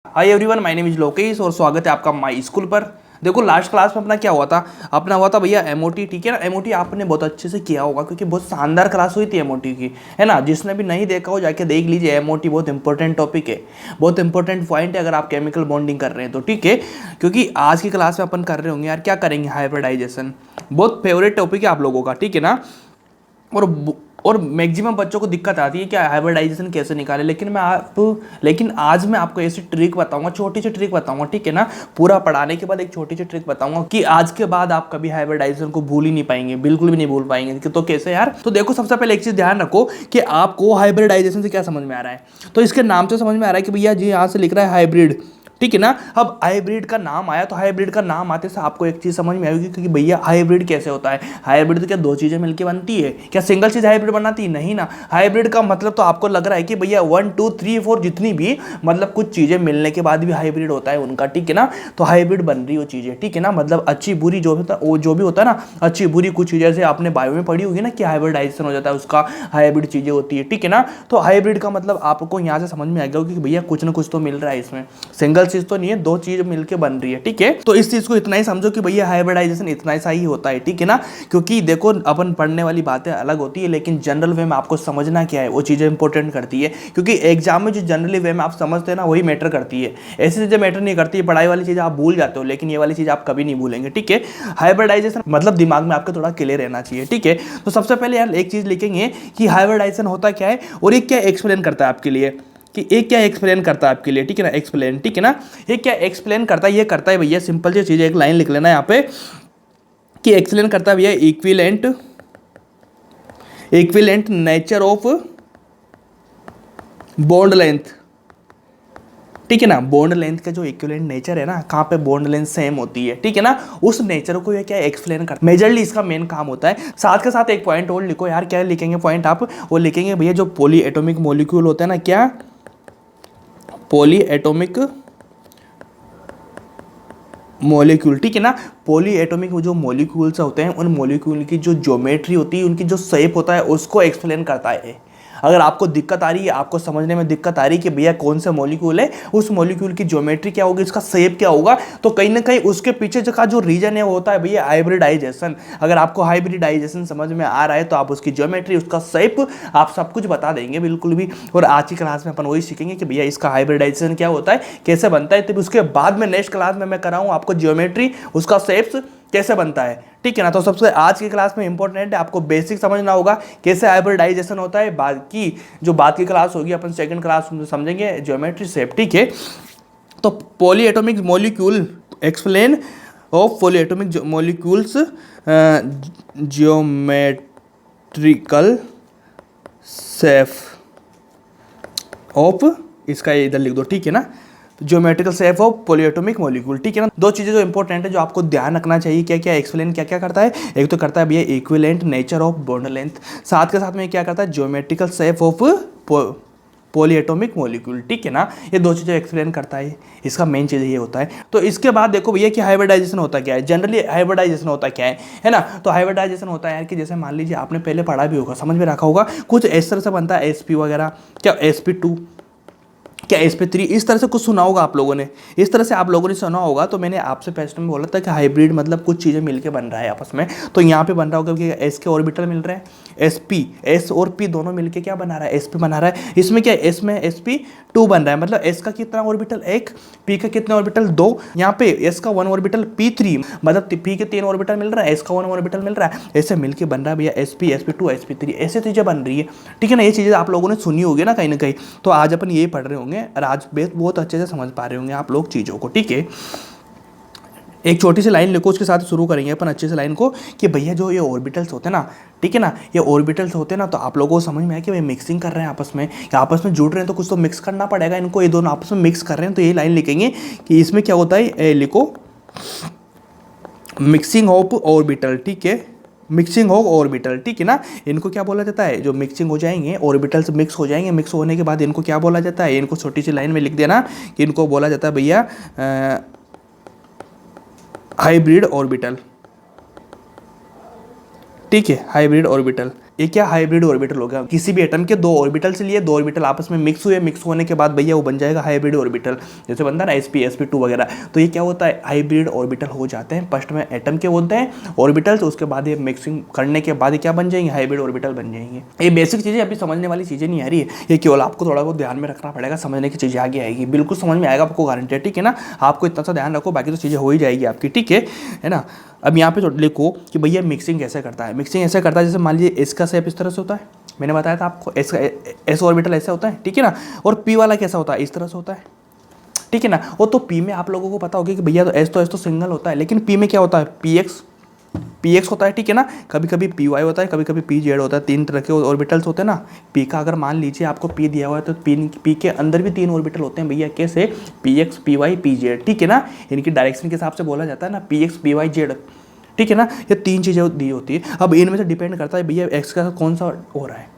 Hi everyone, my name is Lokesh और स्वागत है आपका माय स्कूल पर। देखो लास्ट क्लास में अपना क्या हुआ था, अपना हुआ था भैया एमओटी। ठीक है ना, एमओटी आपने बहुत अच्छे से किया होगा क्योंकि बहुत शानदार क्लास हुई थी एमओटी की, है ना। जिसने भी नहीं देखा हो जाके देख लीजिए। एमओटी बहुत इंपॉर्टेंट टॉपिक है, बहुत इंपॉर्टेंट पॉइंट है अगर आप केमिकल बॉन्डिंग कर रहे हैं तो। ठीक है, क्योंकि आज की क्लास में अपन कर रहे होंगे यार, क्या करेंगे, हाइब्रिडाइजेशन। बहुत फेवरेट टॉपिक है आप लोगों का, ठीक है ना। और मैक्सिमम बच्चों को दिक्कत आती है कि हाइब्रिडाइजेशन कैसे निकाले, लेकिन आज मैं आपको ऐसी ट्रिक बताऊंगा, छोटी सी ट्रिक बताऊंगा, ठीक है ना। पूरा पढ़ाने के बाद एक छोटी सी ट्रिक बताऊंगा कि आज के बाद आप कभी हाइब्रिडाइजेशन को भूल ही नहीं पाएंगे, बिल्कुल भी नहीं भूल पाएंगे। तो कैसे यार, तो देखो सबसे पहले एक चीज ध्यान रखो कि आपको हाइब्रिडाइजेशन से क्या समझ में आ रहा है। तो इसके नाम से समझ में आ रहा है कि भैया जी यहाँ से लिख रहा है हाइब्रिड, ठीक है ना। अब हाइब्रिड का नाम आया तो हाइब्रिड का नाम आते से आपको एक चीज समझ में आएगी कि भैया हाइब्रिड कैसे होता है। हाइब्रिड तो क्या दो चीजें मिलकर बनती है, क्या सिंगल चीज हाइब्रिड बनाती है? नहीं ना। हाइब्रिड का मतलब तो आपको लग रहा है कि भैया 1 2 3 4 जितनी भी मतलब कुछ चीजें मिलने के बाद भी हाइब्रिड होता है उनका, ठीक है ना। तो हाइब्रिड बन रही वो चीजें, ठीक है ना। मतलब अच्छी बुरी जो होता है, वो जो भी होता है ना, अच्छी बुरी कुछ चीजें जैसे आपने बायो में पढ़ी होगी ना कि हाइब्रिडाइजेशन हो जाता है उसका, हाइब्रिड चीजें होती है, ठीक है ना। तो हाइब्रिड का मतलब आपको यहाँ से समझ में आएगा कि भैया कुछ ना कुछ तो मिल रहा है इसमें, सिंगल चीज तो नहीं है, दो चीज मिलके बन रही है, ठीक है। तो इस चीज को इतना ही समझो कि भैया हाइब्रिडाइजेशन इतना सा ही होता है, ठीक है ना। क्योंकि देखो अपन पढ़ने वाली बातें अलग होती है, लेकिन जनरल वे में आपको समझना क्या है वो चीजें इंपॉर्टेंट करती है। क्योंकि एग्जाम में जो जनरली वे में आप समझते हैं ना वही मैटर करती है, ऐसी चीजें मैटर नहीं करती है। पढ़ाई वाली चीज आप भूल जाते हो, लेकिन ये वाली चीज आप कभी नहीं भूलेंगे, ठीक है। हाइब्रिडाइजेशन मतलब दिमाग में आपके थोड़ा क्लियर रहना चाहिए, ठीक है। तो सबसे पहले यार एक चीज लिखेंगे कि हाइब्रिडाइजेशन होता क्या है और ये क्या एक्सप्लेन करता है आपके लिए, कि एक क्या एक्सप्लेन करता है आपके लिए, ठीक है ना। एक्सप्लेन, ठीक है ना। ये क्या एक्सप्लेन करता है, ये करता है भैया सिंपल सी चीज, एक लाइन लिख लेना यहाँ पे कि एक्सप्लेन करता है भैया equivalent nature of bond length, ठीक है ना। बॉन्ड लेंथ का जो इक्विवेलेंट नेचर है ना, कहाँ पे बॉन्ड लेंथ सेम होती है, ठीक है ना, उस नेचर को ये क्या एक्सप्लेन करता है। मेजरली इसका मेन काम होता है। साथ के साथ एक पॉइंट और लिखो यार, क्या लिखेंगे पॉइंट आप, वो लिखेंगे भैया जो पॉली एटॉमिक मॉलिक्यूल होता है ना, क्या पॉली एटॉमिक मॉलिक्यूल, ठीक है ना। पॉली एटॉमिक जो मॉलिक्यूल्स होते हैं उन मॉलिक्यूल की जो ज्योमेट्री होती है, उनकी जो शेप होता है उसको एक्सप्लेन करता है। अगर आपको दिक्कत आ रही है, आपको समझने में दिक्कत आ रही है कि भैया कौन सा मॉलिक्यूल है, उस मॉलिक्यूल की ज्योमेट्री क्या होगी, उसका शेप क्या होगा, तो कहीं ना कहीं उसके पीछे का जो रीजन है वो होता है भैया हाइब्रिडाइजेशन। अगर आपको हाइब्रिडाइजेशन समझ में आ रहा है तो आप उसकी ज्योमेट्री, उसका शेप, आप सब कुछ बता देंगे बिल्कुल भी। और आज की क्लास में अपन वही सीखेंगे कि भैया इसका हाइब्रिडाइजेशन क्या होता है, कैसे बनता है। तब उसके बाद में नेक्स्ट क्लास में मैं कराऊँ आपको ज्योमेट्री, उसका शेप्स कैसे बनता है, ठीक है ना। तो सबसे आज की क्लास में इंपॉर्टेंट है, आपको बेसिक समझना होगा कैसे हाइब्रिडाइजेशन होता है। बाकी जो बात की क्लास होगी अपन सेकंड क्लास में समझेंगे ज्योमेट्री शेप, ठीक है। तो poly atomic molecule explain of poly atomic molecules geometrical shape of, इसका इधर लिख दो, ठीक है ना। Geometrical shape of polyatomic molecule, ठीक है ना। दो चीजें जो इंपॉर्टेंट है जो आपको ध्यान रखना चाहिए, क्या क्या एक्सप्लेन क्या क्या करता है। एक तो करता है भैया equivalent nature of bond length, साथ के साथ में क्या करता है geometrical shape of polyatomic molecule, ठीक है ना। ये दो चीजें एक्सप्लेन करता है, इसका मेन चीज ये होता है। तो इसके बाद देखो भैया कि हाइब्रिडाइजेशन होता क्या है। जनरली हाइब्रिडाइजेशन होता क्या है ना। तो हाइब्रिडाइजेशन होता है यार कि जैसे मान लीजिए आपने पहले पढ़ा भी होगा, समझ में रखा होगा, कुछ इस तरह से बनता है sp वगैरह, क्या sp2, क्या sp3, इस तरह से कुछ सुना होगा आप लोगों ने। इस तरह से आप लोगों ने सुना होगा। तो मैंने आपसे फर्स्ट में बोला था कि हाइब्रिड मतलब कुछ चीज़ें मिलके बन रहा है आपस में। तो यहाँ पे बन रहा होगा कि s के ऑर्बिटल मिल रहे हैं, s और p दोनों मिलके क्या बना रहा है, sp बना रहा है। इसमें क्या s में sp2 बन रहा है, मतलब s का कितना ऑर्बिटल 1, p का कितना ऑर्बिटल 2, यहाँ पे s का 1 ऑर्बिटल p3, मतलब p के 3 ऑर्बिटल मिल रहा है, s का 1 ऑर्बिटल मिल रहा है। ऐसे मिलके बन रहा है भैया sp sp2 sp3, ऐसे चीज़ें बन रही है, ठीक है ना। ये चीज़ें आप लोगों ने सुनी होगी ना कहीं ना कहीं। तो आज अपन ये पढ़ रहे होंगे और आज बहुत अच्छे से समझ पा रहे होंगे आप लोग चीज़ों को, ठीक है। एक छोटी सी लाइन लिखो, उसके साथ शुरू करेंगे अपन अच्छे से लाइन को कि भैया जो ये ऑर्बिटल्स होते हैं ना, ठीक है ना, ये ऑर्बिटल्स होते हैं ना, तो आप लोगों को समझ में आया कि भाई मिक्सिंग कर रहे हैं आपस में, या आपस में जुड़ रहे हैं तो कुछ तो मिक्स करना पड़ेगा इनको। ये दोनों आपस में मिक्स कर रहे हैं तो ये लाइन लिखेंगे कि इसमें क्या होता है, लिखो मिक्सिंग ऑफ ऑर्बिटल, ठीक है, मिक्सिंग ऑफ ऑर्बिटल, ठीक है ना। इनको क्या बोला जाता है, जो मिक्सिंग हो जाएंगे ऑर्बिटल्स मिक्स हो जाएंगे, मिक्स होने के बाद इनको क्या बोला जाता है, इनको छोटी सी लाइन में लिख देना कि इनको बोला जाता है भैया हाइब्रिड ऑर्बिटल, ठीक है, हाइब्रिड ऑर्बिटल। ये क्या हाइब्रिड ऑर्बिटल हो गया। किसी भी एटम के दो ऑर्बिटल से लिए, दो ऑर्बिटल आपस में मिक्स हुए, मिक्स होने के बाद भैया वो बन जाएगा हाइब्रिड ऑर्बिटल। जैसे बनता है ना sp2 वगैरह, तो ये क्या होता है, हाइब्रिड ऑर्बिटल हो जाते हैं। फर्स्ट में एटम के होते हैं ऑर्बिटल्स, उसके बाद ये मिक्सिंग करने के बाद क्या बन जाएंगे, हाइब्रिड ऑर्बिटल बन जाएंगे। ये बेसिक चीज़ें अभी समझने वाली चीज़ें नहीं आ रही है, ये केवल आपको थोड़ा बहुत ध्यान में रखना पड़ेगा, समझने की चीज़ें आगे आएगी, बिल्कुल समझ में आएगा, आपको गारंटी है, ठीक है ना। आपको इतना सा ध्यान रखो, बाकी तो चीज़ें हो ही जाएगी आपकी, ठीक है ना। अब यहाँ पे लिखो कि भैया मिक्सिंग कैसे करता है। मिक्सिंग ऐसे करता है जैसे मान लीजिए इसका शेप इस तरह से होता है, मैंने बताया था आपको, एस ऑर्बिटल ऐसा होता है, ठीक है ना। और पी वाला कैसा होता है, इस तरह से होता है, ठीक है ना। और तो पी में आप लोगों को पता होगा कि भैया तो एस तो सिंगल होता है, लेकिन पी में क्या होता है, पी एक्स होता है, ठीक है ना। कभी कभी पी वाई होता है, कभी कभी पी जेड होता है। 3 तरह के ऑर्बिटल्स होते हैं ना। पी का अगर मान लीजिए आपको पी दिया हुआ है तो पी के अंदर भी 3 ऑर्बिटल होते हैं भैया, कैसे, P X, P Y, P Z, ठीक है ना। इनकी डायरेक्शन के हिसाब से बोला जाता है ना, P X, P Y, Z, ठीक है ना। ये 3 चीज़ें दी होती है। अब इनमें से डिपेंड करता है भैया एक्स का कौन सा हो रहा है,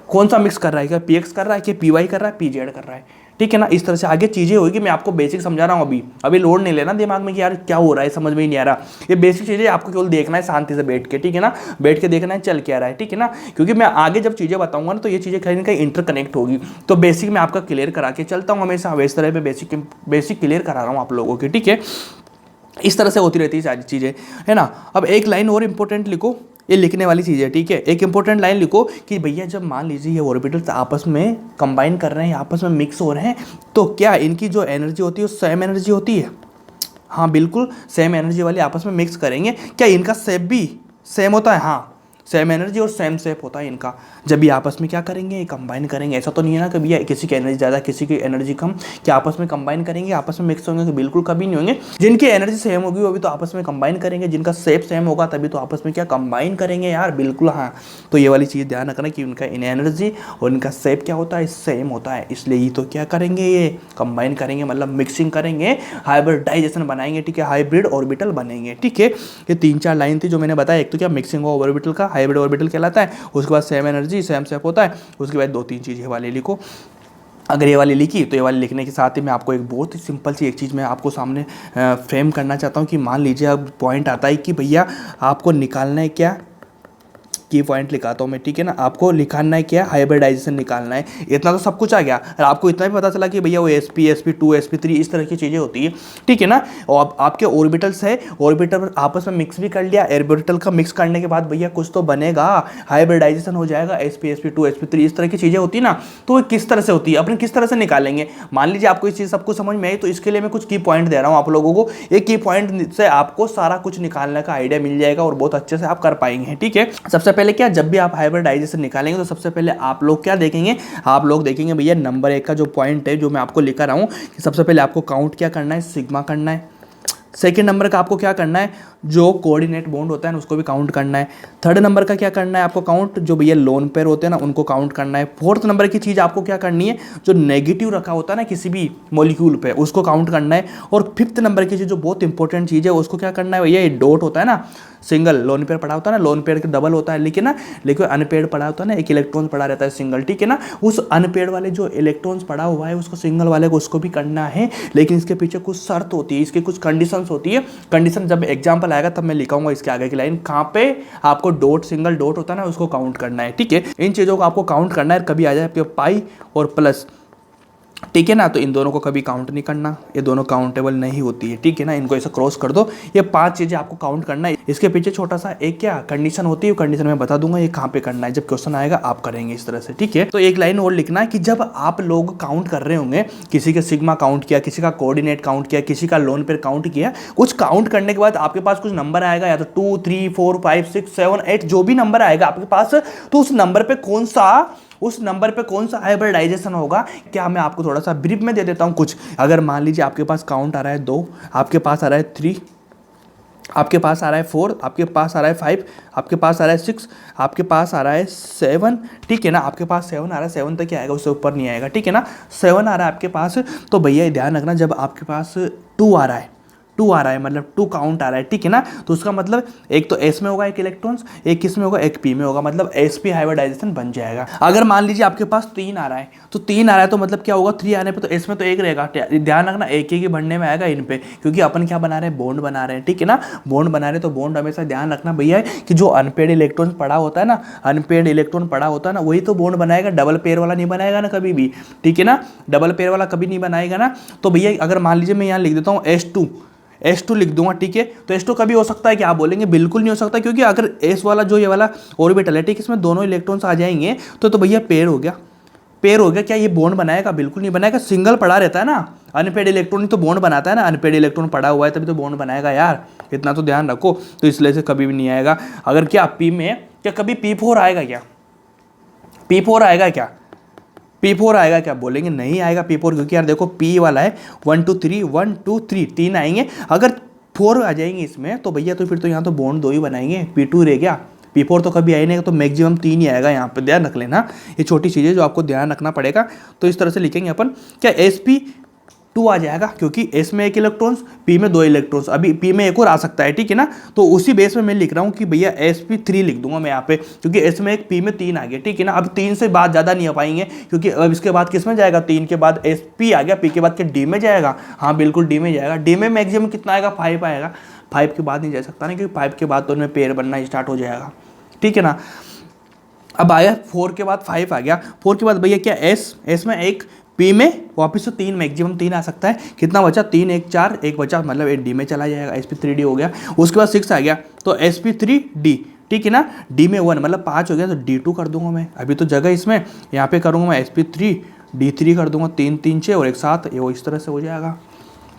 कौन सा मिक्स कर रहा है, क्या पी एक्स कर रहा है, क्या पी वाई कर रहा है, पी जेड कर रहा है, ठीक है ना। इस तरह से आगे चीज़ें होगी, मैं आपको बेसिक समझा रहा हूँ। अभी लोड नहीं लेना दिमाग में कि यार क्या हो रहा है, समझ में ही नहीं आ रहा। ये बेसिक चीज़ें आपको केवल देखना है शांति से बैठ के, ठीक है ना। बैठ के देखना है चल क्या रहा है, ठीक है ना। क्योंकि मैं आगे जब चीज़ें बताऊंगा ना तो ये चीज़ें कहीं ना कहीं इंटरकनेक्ट होगी। तो बेसिक मैं आपका क्लियर करा के चलता हूँ हमेशा, इस तरह पे बेसिक क्लियर करा रहा हूँ आप लोगों की, ठीक है। इस तरह से होती रहती है सारी चीज़ें, है ना। अब एक लाइन और इंपॉर्टेंट लिखो, ये लिखने वाली चीज़ है, ठीक है। एक इंपॉर्टेंट लाइन लिखो कि भैया जब मान लीजिए ये ऑर्बिटल्स आपस में कंबाइन कर रहे हैं, आपस में मिक्स हो रहे हैं, तो क्या इनकी जो एनर्जी होती है वो सेम एनर्जी होती है। हाँ बिल्कुल, सेम एनर्जी वाली आपस में मिक्स करेंगे। क्या इनका शेप भी सेम होता है, हाँ सेम एनर्जी और सेम शेप होता है इनका। जब भी आपस में क्या करेंगे, कंबाइन करेंगे। ऐसा तो नहीं है ना कभी किसी की एनर्जी ज़्यादा किसी की एनर्जी कम, क्या आपस में कंबाइन करेंगे, आपस में मिक्स होंगे, तो बिल्कुल कभी नहीं होंगे। जिनकी एनर्जी सेम होगी वो भी तो आपस में कंबाइन करेंगे, जिनका शेप सेम होगा तभी तो आपस में क्या कंबाइन करेंगे यार, बिल्कुल हाँ। तो ये वाली चीज़ ध्यान रखना कि उनका इन एनर्जी और इनका शेप क्या होता है, सेम होता है। इसलिए ही तो क्या करेंगे, ये कंबाइन करेंगे, मतलब मिक्सिंग करेंगे, हाइब्रिडाइजेशन बनाएंगे, ठीक है, हाइब्रिड ऑर्बिटल बनेंगे, ठीक है। ये 3-4 लाइन थी जो मैंने बताया। एक तो क्या मिक्सिंग ऑर्बिटल का हाइब्रिड ऑर्बिटल कहलाता है, उसके बाद सेम एनर्जी सेम शेप होता है, उसके बाद 2-3 चीज़ें वाले लिखो। अगर ये वाली लिखी तो ये वाली लिखने के साथ ही मैं आपको एक बहुत ही सिंपल सी एक चीज़ मैं आपको सामने फ्रेम करना चाहता हूँ कि मान लीजिए अब पॉइंट आता है कि भैया आपको निकालना है क्या, की पॉइंट लिखाता हूँ मैं, ठीक है ना। आपको लिखाना है क्या, हाइब्रिडाइजेशन निकालना है। इतना तो सब कुछ आ गया, और आपको इतना भी पता चला कि भैया वो sp2 sp3 इस तरह की चीज़ें होती है, ठीक है ना। और आपके ऑर्बिटल्स है, ऑर्बिटल आपस में मिक्स भी कर लिया, ऑर्बिटल का मिक्स करने के बाद भैया कुछ तो बनेगा, हाइब्रिडाइजेशन हो जाएगा, sp sp2 इस तरह की चीज़ें होती है ना। तो वो किस तरह से होती है, अपने किस तरह से निकालेंगे। मान लीजिए आपको इस चीज़ सबको समझ में आई, तो इसके लिए मैं कुछ की पॉइंट दे रहा हूँ आप लोगों को। एक की पॉइंट से आपको सारा कुछ निकालने का आइडिया मिल जाएगा और बहुत अच्छे से आप कर पाएंगे, ठीक है। सबसे पहले क्या, जब भी आप हाइब्रिडाइजेशन निकालेंगे तो सबसे पहले आप लोग क्या देखेंगे, आप लोग देखेंगे भैया नंबर 1 का जो पॉइंट है जो मैं आपको लिखा रहा हूं कि सबसे पहले आपको काउंट क्या करना है, सिग्मा करना है। सेकेंड नंबर का आपको क्या करना है, जो कोऑर्डिनेट बॉन्ड होता है ना उसको भी काउंट करना है। थर्ड नंबर का क्या करना है आपको, काउंट जो भैया लोन पेयर होते हैं ना उनको काउंट करना है। फोर्थ नंबर की चीज़ आपको क्या करनी है, जो नेगेटिव रखा होता है ना किसी भी मॉलिक्यूल पे उसको काउंट करना है। और फिफ्थ नंबर की चीज़ जो बहुत इंपॉर्टेंट चीज़ है उसको क्या करना है भैया, ये डॉट होता है ना, सिंगल लोन पेयर पड़ा होता है ना, लोन पेयर के डबल होता है, लेकिन अनपेयर्ड पड़ा होता है ना, एक इलेक्ट्रॉन पड़ा रहता है सिंगल, ठीक है ना। उस अनपेयर्ड वाले जो इलेक्ट्रॉन्स पड़ा हुआ है उसको सिंगल वाले को उसको भी करना है, लेकिन इसके पीछे कुछ शर्त होती है, इसकी कुछ कंडीशंस होती है। कंडीशन जब एग्जाम्पल आएगा तब मैं लिखाऊंगा इसके आगे की लाइन, कहाँ पे आपको डॉट सिंगल डॉट होता है ना उसको काउंट करना है, ठीक है। इन चीज़ों को आपको काउंट करना है, कभी आ जाए आपके पाई और प्लस, ठीक है ना। तो इन दोनों को कभी काउंट नहीं करना, ये दोनों काउंटेबल नहीं होती है, ठीक है ना। इनको ऐसा क्रॉस कर दो। ये 5 चीज़ें आपको काउंट करना है। इसके पीछे छोटा सा एक क्या कंडीशन होती है, कंडीशन मैं बता दूंगा ये कहाँ पे करना है, जब क्वेश्चन आएगा आप करेंगे इस तरह से, ठीक है। तो एक लाइन और लिखना है कि जब आप लोग काउंट कर रहे होंगे, किसी के सिग्मा काउंट किया, किसी का कोऑर्डिनेट काउंट किया, किसी का लोन पेयर काउंट किया, कुछ काउंट करने के बाद आपके पास कुछ नंबर आएगा, या तो 2 3 4 5 6 7 8 जो भी नंबर आएगा आपके पास, तो उस नंबर पे कौन सा हाइब्रिडाइजेशन होगा, क्या मैं आपको थोड़ा सा ब्रीफ में दे देता हूं कुछ। अगर मान लीजिए आपके पास काउंट आ रहा है 2, आपके पास आ रहा है 3, आपके पास आ रहा है 4, आपके पास आ रहा है 5, आपके पास आ रहा है 6, आपके पास आ रहा है 7, ठीक है ना। आपके पास 7 आ रहा है, 7 तक क्या आएगा, उससे ऊपर नहीं आएगा, ठीक है ना। 7 आ रहा है आपके पास, तो भैया ध्यान रखना जब आपके पास 2 आ रहा है, 2 आ रहा है, मतलब 2 काउंट आ रहा है, ठीक है ना। तो उसका मतलब एक तो S में होगा एक इलेक्ट्रॉन्स, एक किस में होगा, एक P में होगा, मतलब sp हाइब्रिडाइजेशन बन जाएगा। अगर मान लीजिए आपके पास 3 आ रहा है, तो 3 आ रहा है तो मतलब क्या होगा, 3 आने पे तो S में तो 1 रहेगा। ध्यान रखना एक ही भरने में आएगा इन पे, क्योंकि अपन क्या बना रहे हैं, बॉन्ड बना रहे हैं, ठीक है ना। बॉन्ड बना रहे हैं तो बॉन्ड हमेशा ध्यान रखना भैया कि जो अनपेड इलेक्ट्रॉन पड़ा होता है ना, अनपेड इलेक्ट्रॉन पड़ा होता है ना, वही तो बॉन्ड बनाएगा, डबल पेयर वाला नहीं बनाएगा ना कभी भी, ठीक है ना। डबल पेयर वाला कभी नहीं बनाएगा ना। तो भैया अगर मान लीजिए मैं यहाँ लिख देता हूँ S2 लिख दूंगा, ठीक है। तो S2 कभी हो सकता है क्या, आप बोलेंगे बिल्कुल नहीं हो सकता, क्योंकि अगर S वाला जो ये वाला ऑर्बिटल है, ठीक, इसमें दोनों इलेक्ट्रॉन्स आ जाएंगे तो भैया पेयर हो गया, पेयर हो गया। क्या ये बॉन्ड बनाएगा, बिल्कुल नहीं बनाएगा। सिंगल पड़ा रहता है ना, अनपेड इलेक्ट्रॉन ही तो बॉन्ड बनाता है ना, अनपेड इलेक्ट्रॉन पड़ा हुआ है तभी तो बॉन्ड बनाएगा यार, इतना तो ध्यान रखो। तो इसलिए से कभी भी नहीं आएगा। अगर क्या P में क्या कभी P4 आएगा क्या, P4 आएगा क्या, P4 आएगा क्या, बोलेंगे नहीं आएगा P4, क्योंकि यार देखो P वाला है 1 2 3 1 2 3 3 आएंगे। अगर 4 आ जाएंगे इसमें तो भैया तो फिर तो यहाँ तो बॉन्ड 2 ही बनाएंगे, P2 रह गया, P4 तो कभी आए नहीं, तो मैक्सिमम 3 ही आएगा। यहाँ पे ध्यान रख लेना, ये छोटी चीज़ है जो आपको ध्यान रखना पड़ेगा। तो इस तरह से लिखेंगे अपन, क्या sp2 आ जाएगा, क्योंकि S में 1 इलेक्ट्रॉन्स, P में 2 इलेक्ट्रॉन्स, अभी P में एक और आ सकता है, ठीक है ना। तो उसी बेस में मैं लिख रहा हूँ कि भैया sp3 लिख दूंगा मैं यहाँ पे, क्योंकि S में 1 P में 3 आ गया, ठीक है ना। अब 3 से बाद ज़्यादा नहीं आ पाएंगे, क्योंकि अब इसके बाद किस में जाएगा, 3 के बाद sp आ गया, P के बाद क्या D में जाएगा, हाँ बिल्कुल D में जाएगा। D में मैक्सिमम कितना आएगा, 5 आएगा, 5 के बाद नहीं जा सकता ना, क्योंकि 5 के बाद तो उनमें पेयर बनना स्टार्ट हो जाएगा, ठीक है ना। अब आया 4 के बाद 5 आ गया, 4 के बाद भैया क्या S में 1, P में वापस से 3, मैक्सिमम 3 आ सकता है। कितना बचा, 3 1 4, 1 बचा, मतलब 8 D में चला जाएगा, sp3d हो गया। उसके बाद 6 आ गया तो sp3d, ठीक है ना। D में 1 मतलब 5 हो गया, तो D2 कर दूंगा मैं, अभी तो जगह इसमें, यहाँ पे करूँगा मैं sp3 D3 कर दूंगा, 3 3 6 और 1 7, ये वो इस तरह से हो जाएगा।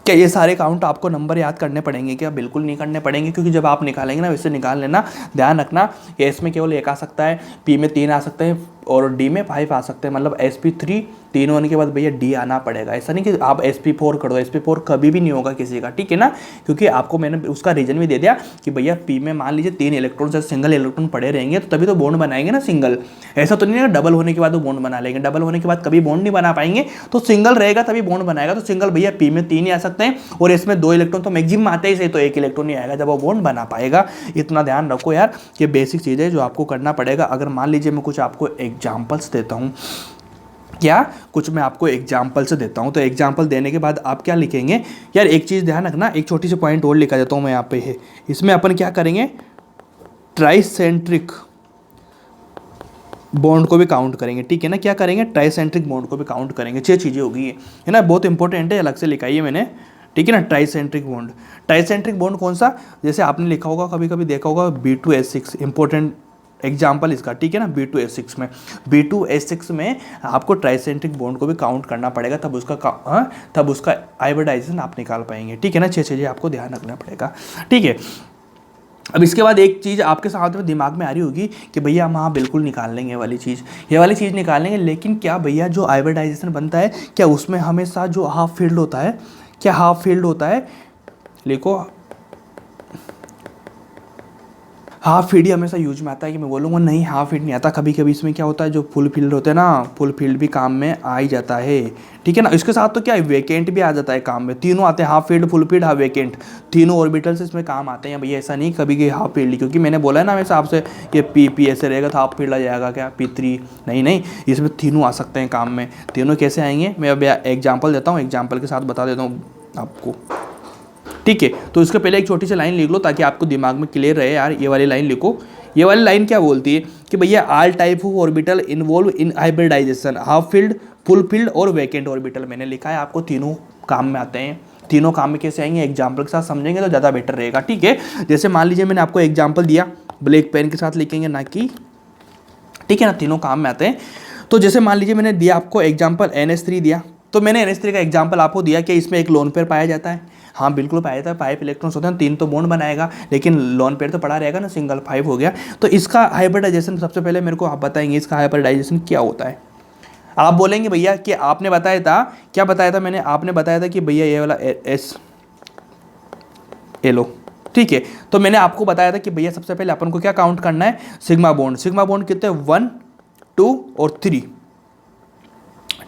क्या ये सारे काउंट आपको नंबर याद करने पड़ेंगे क्या, बिल्कुल नहीं करने पड़ेंगे, क्योंकि जब आप निकालेंगे ना वैसे निकाल लेना। ध्यान रखना कि S में केवल 1 आ सकता है, P में 3 आ सकते हैं और D में 5 आ सकते हैं, मतलब sp3 3 होने के बाद भैया D आना पड़ेगा। ऐसा नहीं कि आप sp4 कर दो, sp4 कभी भी नहीं होगा किसी का, ठीक है ना। क्योंकि आपको मैंने उसका रीजन भी दे दिया कि भैया P में मान लीजिए 3 इलेक्ट्रॉन से सिंगल इलेक्ट्रॉन पड़े रहेंगे तो तभी तो बॉन्ड बनाएंगे ना सिंगल। ऐसा तो नहीं है डबल होने के बाद वो बॉन्ड बना लेंगे, डबल होने के बाद कभी बॉन्ड नहीं बना पाएंगे, तो सिंगल रहेगा तभी बॉन्ड बनाएगा। तो सिंगल भैया P में 3 ही आ सकते हैं और इसमें 2 इलेक्ट्रॉन तो मैक्सिमम आते ही सही, तो 1 इलेक्ट्रॉन ही आएगा जब वो बॉन्ड बना पाएगा। इतना ध्यान रखो यार, ये बेसिक चीज़ है जो आपको करना पड़ेगा। अगर मान लीजिए मैं कुछ आपको एग्जाम्पल्स देता हूँ, क्या कुछ मैं आपको एग्जाम्पल से देता हूँ, तो एग्जाम्पल देने के बाद आप क्या लिखेंगे यार, एक चीज़ ध्यान रखना, एक छोटी सी पॉइंट और लिखा देता हूँ मैं यहाँ पे है। इसमें अपन क्या करेंगे, ट्राइसेंट्रिक बॉन्ड को भी काउंट करेंगे, ठीक है ना। क्या करेंगे, ट्राइसेंट्रिक बॉन्ड को भी काउंट करेंगे। 6 चीज़ें होगी है ना, बहुत इंपॉर्टेंट है, अलग से लिखाई है मैंने, ठीक है ना। ट्राइसेंट्रिक बॉन्ड, ट्राइसेंट्रिक बॉन्ड कौन सा, जैसे आपने लिखा होगा कभी कभी देखा होगा B2S6, इंपॉर्टेंट एग्जाम्पल इसका, ठीक है ना। B2S6 में आपको ट्राइसेंट्रिक बॉन्ड को भी काउंट करना पड़ेगा, तब उसका हाइब्रिडाइजेशन आप निकाल पाएंगे, ठीक है ना। 6 चीज़ें आपको ध्यान रखना पड़ेगा, ठीक है। अब इसके बाद एक चीज़ आपके साथ में दिमाग में आ रही होगी कि भैया हम हाँ बिल्कुल निकाल लेंगे ये वाली चीज़ निकाल लेंगे, लेकिन क्या भैया जो हाइब्रिडाइजेशन बनता है क्या उसमें हमेशा जो हाफ फील्ड होता है, क्या हाफ फील्ड होता है, लिखो हाफ फील्ड ही हमेशा यूज में आता है। कि मैं बोलूँगा नहीं हाफ फील्ड नहीं आता, कभी कभी इसमें क्या होता है जो फुल फील्ड होते हैं ना, फुल फील्ड भी काम में आ ही जाता है, ठीक है ना। इसके साथ तो क्या है, वेकेंट भी आ जाता है काम में, तीनों आते हैं, half filled, full field, half vacant, तीनों ऑर्बिटल्स इसमें काम आते हैं भैया। ऐसा नहीं कभी कि हाफ फील्ड, क्योंकि मैंने बोला है ना हमेशा आपसे ये P ऐसे रहेगा तो हाफ फील्ड आ जाएगा क्या, P3 नहीं, इसमें तीनों आ सकते हैं काम में। तीनों कैसे आएंगे, मैं अब एग्जाम्पल देता हूँ, एग्जाम्पल के साथ बता देता हूँ आपको, ठीक है। तो इसके पहले एक छोटी सी लाइन लिख लो ताकि आपको दिमाग में क्लियर रहे यार। ये वाली लाइन लिखो, ये वाली लाइन क्या बोलती है कि भैया all type of orbital involve in hybridization, half filled, full filled और वेकेंट ऑर्बिटल। मैंने लिखा है आपको तीनों काम में आते हैं। तीनों काम में कैसे आएंगे, एग्जाम्पल के साथ समझेंगे तो ज़्यादा बेटर रहेगा, ठीक है। जैसे मान लीजिए मैंने आपको एग्जाम्पल दिया, ब्लैक पेन के साथ लिखेंगे ना कि, ठीक है ना, तीनों काम में आते हैं। तो जैसे मान लीजिए मैंने दिया आपको एग्जाम्पल NH3 दिया, तो मैंने NH3 का एग्जाम्पल आपको दिया कि इसमें एक लोन पेयर पाया जाता है, हाँ बिल्कुल पाया जाता है, 5 इलेक्ट्रॉन्स होते हैं, 3 तो बॉन्ड बनाएगा, लेकिन लोन पेयर तो पड़ा रहेगा ना, सिंगल 5 हो गया। तो इसका हाइब्रिडाइजेशन सबसे पहले मेरे को आप बताएंगे इसका हाइब्रिडाइजेशन क्या होता है। आप बोलेंगे भैया कि आपने बताया था, क्या बताया था मैंने, आपने बताया था कि भैया ये वाला S लो, ठीक है। तो मैंने आपको बताया था कि भैया सबसे पहले अपन को क्या काउंट करना है, सिग्मा बॉन्ड कितने 1 2 और 3,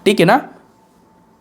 ठीक है ना,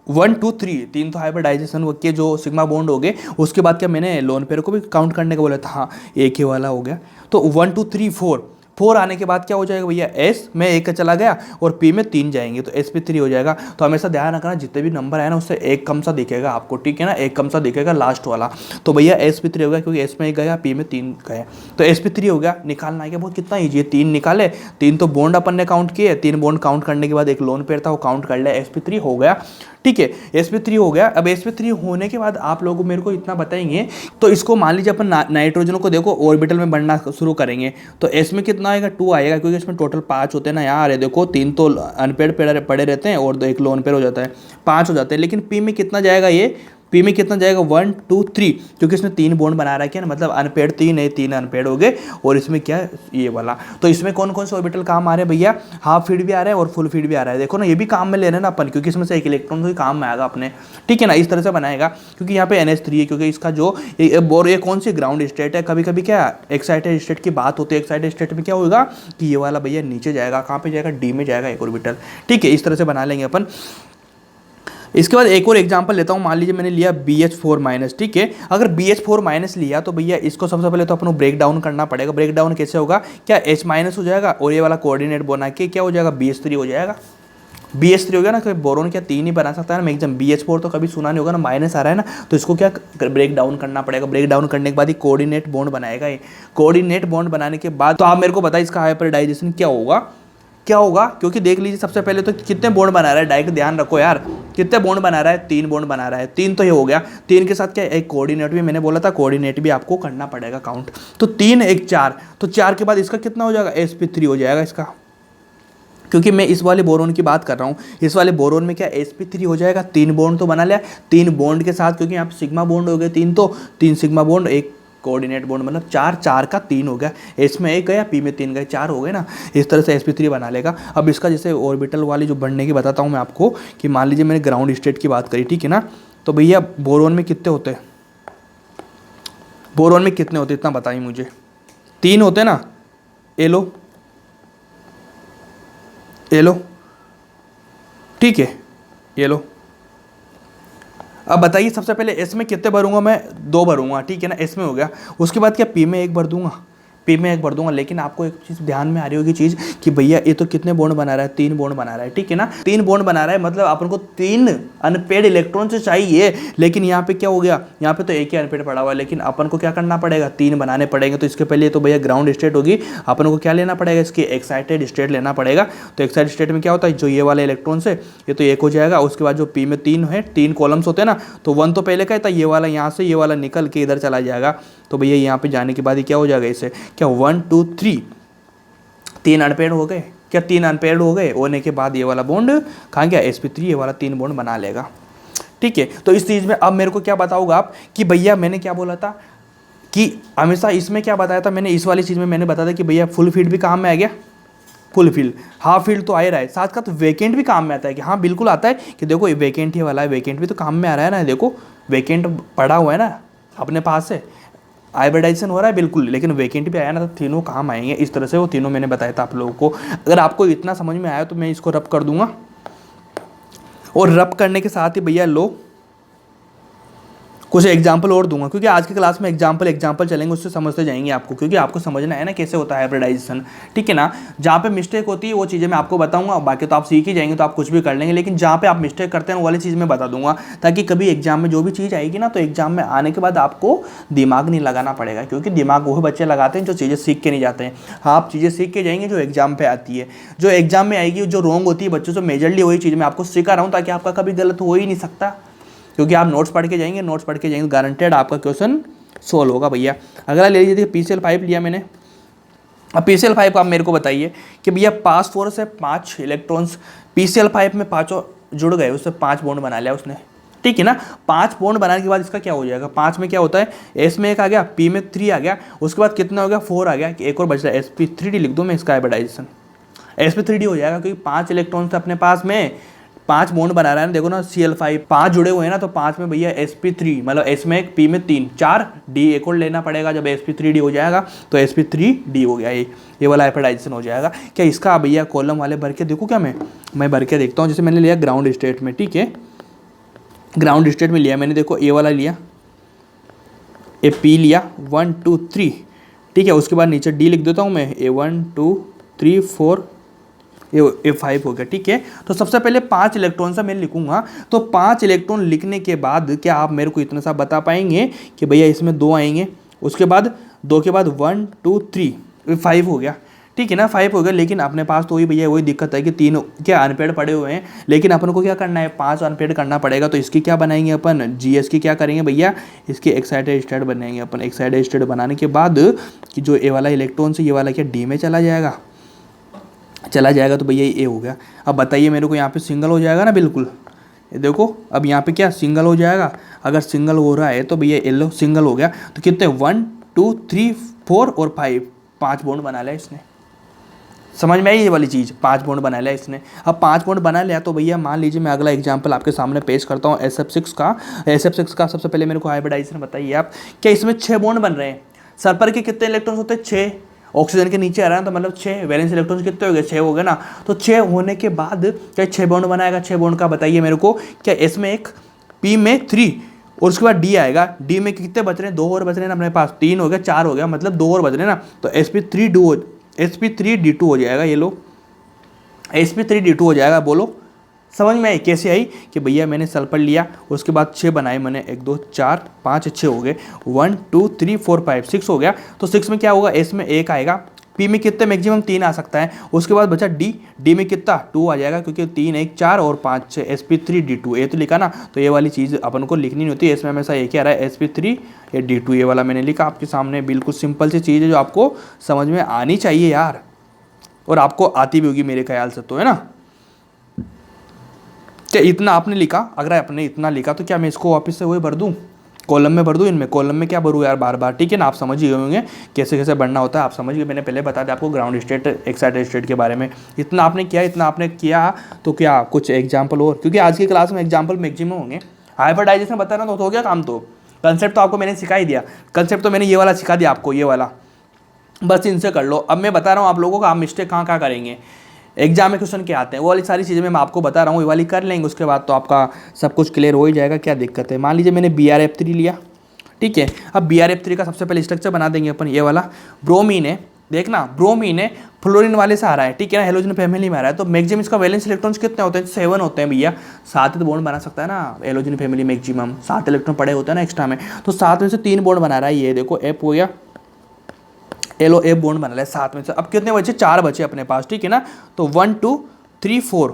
1 2 3 तीन तो हाइब्रिडाइजेशन के जो सिग्मा बॉन्ड हो गए, उसके बाद क्या मैंने लोन पेयर को भी काउंट करने को बोला था, हाँ एक ही वाला हो गया। तो 1 2 3 4 4 आने के बाद क्या हो जाएगा भैया, एस में एक का चला गया और पी में 3 जाएंगे तो एस पे 3 हो जाएगा। तो हमेशा ध्यान रखना जितने भी नंबर है ना उससे एक कम सा दिखेगा आपको, ठीक है ना, एक कम सा दिखेगा लास्ट वाला। तो भैया एस पे 3 हो गया क्योंकि एस में एक गया, पी में 3 गया, तो एस पे 3 हो गया। निकालना है क्या, बहुत कितना ईजी है, 3 निकाले, 3 तो बॉन्ड अपन ने काउंट किए, 3 बॉन्ड काउंट करने के बाद एक लोन पेयर था वो काउंट कर लिया, एस पे 3 हो गया, ठीक है, एस पे 3 हो गया। अब एस पे 3 होने के बाद आप लोग मेरे को इतना बताएंगे, तो इसको मान लीजिए अपन नाइट्रोजन को देखो ऑर्बिटल में बढ़ना शुरू करेंगे, तो एस में कितना आएगा, 2 आएगा, क्योंकि इसमें टोटल 5 होते हैं ना, यहाँ आ रहे देखो 3 तो अनपेड पड़े रहते हैं और एक लोन पेयर हो जाता है, 5 हो जाते हैं। लेकिन पी में कितना जाएगा, ये पी में कितना जाएगा 1 2 3, क्योंकि इसने 3 बॉन्ड बना रखा है ना, मतलब अनपेड 3 है, 3 अनपेड हो गए, और इसमें क्या ये वाला। तो इसमें कौन कौन से ऑर्बिटल काम आ रहे हैं भैया, हाफ फीड भी आ रहा है और फुल फीड भी आ रहा है, देखो ना, ये भी काम में ले रहे हैं ना अपन, क्योंकि इसमें से एक इलेक्ट्रॉन भी काम में आएगा अपने, ठीक है ना, इस तरह से बनाएगा। क्योंकि यहाँ पे NH3 है, क्योंकि इसका जो ये कौन सी ग्राउंड स्टेट है, कभी कभी क्या एक्साइटेड स्टेट की बात होती है, एक्साइटेड स्टेट में क्या होगा कि ये वाला भैया नीचे जाएगा, कहाँ पे जाएगा, डी में जाएगा एक ऑर्बिटल, ठीक है, इस तरह से बना लेंगे अपन। इसके बाद एक और एग्जांपल लेता हूँ, मान लीजिए मैंने लिया BH4-, ठीक है। अगर BH4- लिया तो भैया इसको सबसे पहले तो अपन को ब्रेक डाउन करना पड़ेगा। ब्रेक डाउन कैसे होगा, क्या H- हो जाएगा और ये वाला कोऑर्डिनेट बना के क्या हो जाएगा, BH3 हो जाएगा। BH3 हो गया ना, कभी बोरोन क्या 3 ही बना सकता है ना मैक्सिमम, BH4 तो कभी सुना नहीं होगा ना, माइनस आ रहा है ना, तो इसको क्या ब्रेक डाउन करना पड़ेगा। ब्रेक डाउन करने के बाद ही कोऑर्डिनेट बॉन्ड बनाएगा। ये कोऑर्डिनेट बॉन्ड बनाने के बाद तो आप मेरे को बताइए इसका हाइब्रिडाइजेशन क्या होगा, क्या होगा, क्योंकि देख लीजिए सबसे पहले तो कितने बॉन्ड बना रहा है, डायरेक्ट ध्यान रखो यार, कितने बॉन्ड बना रहा है, 3 बॉन्ड बना रहा है, 3 तो ये हो गया, 3 के साथ क्या एक कोऑर्डिनेट भी, मैंने बोला था कोऑर्डिनेट भी आपको करना पड़ेगा काउंट, तो 3 1 4, तो 4 के बाद इसका कितना हो जाएगा, sp3 हो जाएगा इसका, क्योंकि मैं इस वाले बोरोन की बात कर रहा हूँ। इस वाले बोरोन में क्या sp3 हो जाएगा, 3 बॉन्ड तो बना लिया, 3 बॉन्ड के साथ, क्योंकि यहाँ पे सिग्मा बॉन्ड हो गए 3, तो 3 सिग्मा बॉन्ड, एक कोऑर्डिनेट बॉन्ड, मतलब 4 4 का 3 हो गया, इसमें 1 गया, पी में 3 गए, 4 हो गए ना, इस तरह से sp3 बना लेगा। अब इसका जैसे ऑर्बिटल वाली जो बढ़ने की बताता हूँ मैं आपको, कि मान लीजिए मैंने ग्राउंड स्टेट की बात करी, ठीक है ना, तो भैया बोरोन में कितने होते हैं, बोरोन में कितने होते हैं इतना बताइए मुझे, 3 होते हैं ना, ये लो ठीक है, ये लो। अब बताइए सबसे पहले एस में कितने भरूंगा मैं, 2 भरूंगा, ठीक है ना, एस में हो गया। उसके बाद क्या पी में 1 भर दूंगा, पी में 1 भर दूंगा। लेकिन आपको एक चीज़ ध्यान में आ रही होगी चीज़ कि भैया ये तो कितने बॉन्ड बना रहा है, 3 बॉन्ड बना रहा है, ठीक है ना, 3 बॉन्ड बना रहा है, मतलब अपन को 3 अनपेड इलेक्ट्रॉन से चाहिए। लेकिन यहाँ पे क्या हो गया, यहाँ पे तो एक ही अनपेड पड़ा हुआ है, लेकिन अपन को क्या करना पड़ेगा, 3 बनाने पड़ेंगे। तो इसके पहले तो भैया ग्राउंड स्टेट होगी, अपन को क्या लेना पड़ेगा, इसकी एक्साइटेड स्टेट लेना पड़ेगा। तो एक्साइटेड स्टेट में क्या होता है, जो ये वाले इलेक्ट्रॉन से ये तो 1 हो जाएगा, उसके बाद जो पी में 3 है, 3 कॉलम्स होते हैं ना, तो 1 तो पहले का था, ये वाला यहाँ से ये वाला निकल के इधर चला जाएगा। तो भैया यहाँ पे जाने के बाद ही क्या हो जाएगा, इसे क्या 1 2 3 3 अनपेड हो गए, क्या 3 अनपेड हो गए, होने के बाद ये वाला बॉन्ड कहाँ गया, sp3, ये वाला 3 बॉन्ड बना लेगा, ठीक है। तो इस चीज़ में अब मेरे को क्या बताओगे आप कि भैया मैंने क्या बोला था कि हमेशा इसमें क्या बताया था मैंने, इस वाली चीज़ में मैंने बताया था कि भैया फुल फील्ड भी काम में आ गया, फुल फील्ड, हाफ फील्ड तो आ ही रहा है, साथ का तो वेकेंट भी काम में आता है, कि हाँ बिल्कुल आता है कि देखो ये वेकेंट ही वाला है, वेकेंट भी तो काम में आ रहा है ना, देखो वेकेंट पड़ा हुआ है ना अपने पास से, हाइब्रिडाइजेशन हो रहा है बिल्कुल, लेकिन वेकेंट भी आया ना, तो तीनों काम आएंगे। इस तरह से वो तीनों मैंने बताया था आप लोगों को। अगर आपको इतना समझ में आया तो मैं इसको रब कर दूंगा, और रब करने के साथ ही भैया लो कुछ एग्जाम्पल और दूंगा, क्योंकि आज की क्लास में एग्जाम्पल चलेंगे, उससे समझते जाएंगे आपको, क्योंकि आपको समझना है ना कैसे होता है हाइब्रिडाइजेशन, ठीक है ना। जहाँ पे मिस्टेक होती है वो चीज़ें मैं आपको बताऊंगा, बाकी तो आप सीख ही जाएंगे, तो आप कुछ भी कर लेंगे, लेकिन जहाँ पे आप मिस्टेक करते हैं वो वाली चीज़ मैं बता दूंगा, ताकि कभी एग्जाम में जो भी चीज़ आएगी ना, तो एग्जाम में आने के बाद आपको दिमाग नहीं लगाना पड़ेगा, क्योंकि दिमाग वही बच्चे लगाते हैं जो चीज़ें सीख के नहीं जाते हैं। आप चीज़ें सीख के जाएंगे जो एग्जाम पे आती है, जो एग्जाम में आएगी, जो रॉन्ग होती है बच्चों से, मेजरली वही चीज़ मैं आपको सिखा रहा हूँ, ताकि आपका कभी गलत हो ही नहीं सकता, क्योंकि आप नोट्स पढ़ के जाएंगे, गारंटेड आपका क्वेश्चन सोल्व होगा भैया। अगला ले लीजिए PCl5 लिया मैंने। अब PCl5 आप मेरे को बताइए कि भैया पास 4 से 5 इलेक्ट्रॉन्स, PCl5 में 5 जुड़ गए, उससे 5 बॉन्ड बना लिया उसने, ठीक है ना। 5 बॉन्ड बनाने के बाद इसका क्या हो जाएगा, 5 में क्या होता है, एस में 1 आ गया, पी में 3 आ गया, उसके बाद कितना हो गया, 4 आ गया, कि एक और बच रहा है, sp3d लिख दो मैं इसका हाइब्रिडाइजेशन, sp3d हो जाएगा, क्योंकि 5 इलेक्ट्रॉन्स अपने पास में 5 बॉन्ड बना रहा है ना, देखो ना Cl5 5 जुड़े हुए हैं ना, तो 5 में भैया sp3, मतलब s में 1 p में 3 4 d एक और लेना पड़ेगा, जब sp3d हो जाएगा तो sp3d हो गया, ये वाला हाइब्रिडाइजेशन हो जाएगा। क्या इसका भैया कॉलम वाले भर के देखो, क्या मैं भर के देखता हूँ, जैसे मैंने लिया ग्राउंड स्टेट में, ठीक है, ग्राउंड स्टेट में लिया मैंने, देखो ए वाला लिया, ए पी लिया 1 2 3, ठीक है। उसके बाद नीचे डी लिख देता हूँ मैं, ए 1 2 3 4, ए 5 हो गया, ठीक है। तो सबसे पहले 5 इलेक्ट्रॉन सा मैं लिखूंगा। तो 5 इलेक्ट्रॉन लिखने के बाद क्या आप मेरे को इतना सा बता पाएंगे कि भैया इसमें 2 आएंगे, उसके बाद 2 के बाद 1 2 3, 5 हो गया, ठीक है ना, 5 हो गया। लेकिन अपने पास तो वही भैया वही दिक्कत है कि 3 क्या अनपेड पड़े हुए हैं, लेकिन अपन को क्या करना है, 5 अनपेड करना पड़ेगा। तो इसकी क्या बनाएंगे अपन, जीएस की क्या करेंगे भैया, इसकी एक्साइटेड स्टेट बनाएंगे अपन। एक्साइटेड स्टेट बनाने के बाद कि जो ए वाला इलेक्ट्रॉन से ये वाला क्या डी में चला जाएगा, तो भैया ये ए हो गया। अब बताइए मेरे को, यहाँ पे सिंगल हो जाएगा ना, बिल्कुल ये देखो, अब यहाँ पे क्या सिंगल हो जाएगा। अगर सिंगल हो रहा है तो भैया येलो सिंगल हो गया। तो कितने 1 2 3 4 और 5, 5 बॉन्ड बना लिया इसने। समझ में आई ये वाली चीज़, 5 बॉन्ड बना लिया इसने। अब 5 बॉन्ड बना लिया तो भैया मान लीजिए मैं अगला एग्जांपल आपके सामने पेश करता हूँ SF6 का। SF6 का सबसे पहले मेरे को हाइब्रिडाइजेशन बताइए आप, क्या इसमें 6 बॉन्ड बन रहे हैं। सल्फर के कितने इलेक्ट्रॉन्स होते हैं, 6। ऑक्सीजन के नीचे आ रहा है तो मतलब 6 वैलेंस इलेक्ट्रॉन्स कितने हो गए, 6 हो गए ना। तो 6 होने के बाद क्या 6 बॉन्ड बनाएगा, 6 बॉन्ड का बताइए मेरे को, क्या इसमें एक पी में 3 और उसके बाद डी आएगा। डी में कितने बच रहे हैं, 2 और बच रहे हैं ना अपने पास, 3 हो गया, 4 हो गया, मतलब 2 और बच रहे हैं ना। तो sp3d2 हो जाएगा, ये लो sp3d2 हो जाएगा। बोलो समझ में आई कैसे आई, कि भैया मैंने सल्फर लिया, उसके बाद 6 बनाए मैंने, 1 2 4 5 6 हो गए, 1 2 3 4 5 6 हो गया। तो 6 में क्या होगा, एस में 1 आएगा, पी में कितने मैक्सिमम 3 आ सकता है। उसके बाद बचा डी में कितना 2 आ जाएगा, क्योंकि 3 1 4 और 5 6, sp3d2 ये तो लिखा ना। तो ये वाली चीज़ अपन को लिखनी नहीं होती है, इसमें हमेशा एक ही आ रहा है sp3 या d2, ये वाला मैंने लिखा आपके सामने। बिल्कुल सिंपल सी चीज़ है जो आपको समझ में आनी चाहिए यार, और आपको आती भी होगी मेरे ख्याल से, तो है ना। क्या इतना आपने लिखा, अगर आपने इतना लिखा तो क्या मैं इसको वापस से वही भर दूँ, कॉलम में भर दूँ, इनमें कॉलम में क्या भरूँ यार बार बार, ठीक है ना। आप समझ ही होंगे कैसे कैसे बढ़ना होता है, आप समझ गए। मैंने पहले बता दिया आपको ग्राउंड स्टेट एक्साइटेड स्टेट के बारे में। इतना आपने किया तो क्या कुछ एग्जाम्पल और, क्योंकि आज की क्लास में एग्जाम्पल मैक्सिमम होंगे। हाइब्रिडाइजेशन बता रहा तो हो गया काम। तो कंसेप्ट तो आपको मैंने सिखा ही दिया, कंसेप्ट तो मैंने ये वाला सिखा दिया आपको, ये वाला बस इनसे कर लो। अब मैं बता रहा हूँ आप लोगों को, आप मिस्टेक कहाँ कहाँ करेंगे, एग्जाम में क्वेश्चन क्या आते हैं, वो वाली सारी चीज़ें मैं आपको बता रहा हूँ, ये वाली कर लेंगे, उसके बाद तो आपका सब कुछ क्लियर हो ही जाएगा। क्या दिक्कत है, मान लीजिए मैंने BrF3 लिया, ठीक है। अब BrF3 का सबसे पहले स्ट्रक्चर बना देंगे अपन, ये वाला ब्रोमीन है, देखना ब्रोमीन है, फ्लोरीन वाले से आ रहा है, ठीक है ना, हेलोजन फैमिली में आ रहा है। तो मैक्सिमम इसका वैलेंस इलेक्ट्रॉन्स कितने होते हैं, 7 होते हैं भैया। 7 तो बॉन्ड बना सकता है ना हेलोजन फैमिली, मैक्सिमम 7 इलेक्ट्रॉन पड़े होते हैं ना एक्स्ट्रा में। तो 7 में से 3 बॉन्ड बना रहा है, ये देखो F हो गया, LO F बॉन्ड बना रहा है 7 में से। अब कितने बचे, 4 बचे अपने पास, ठीक है ना। तो 1 2 3 4,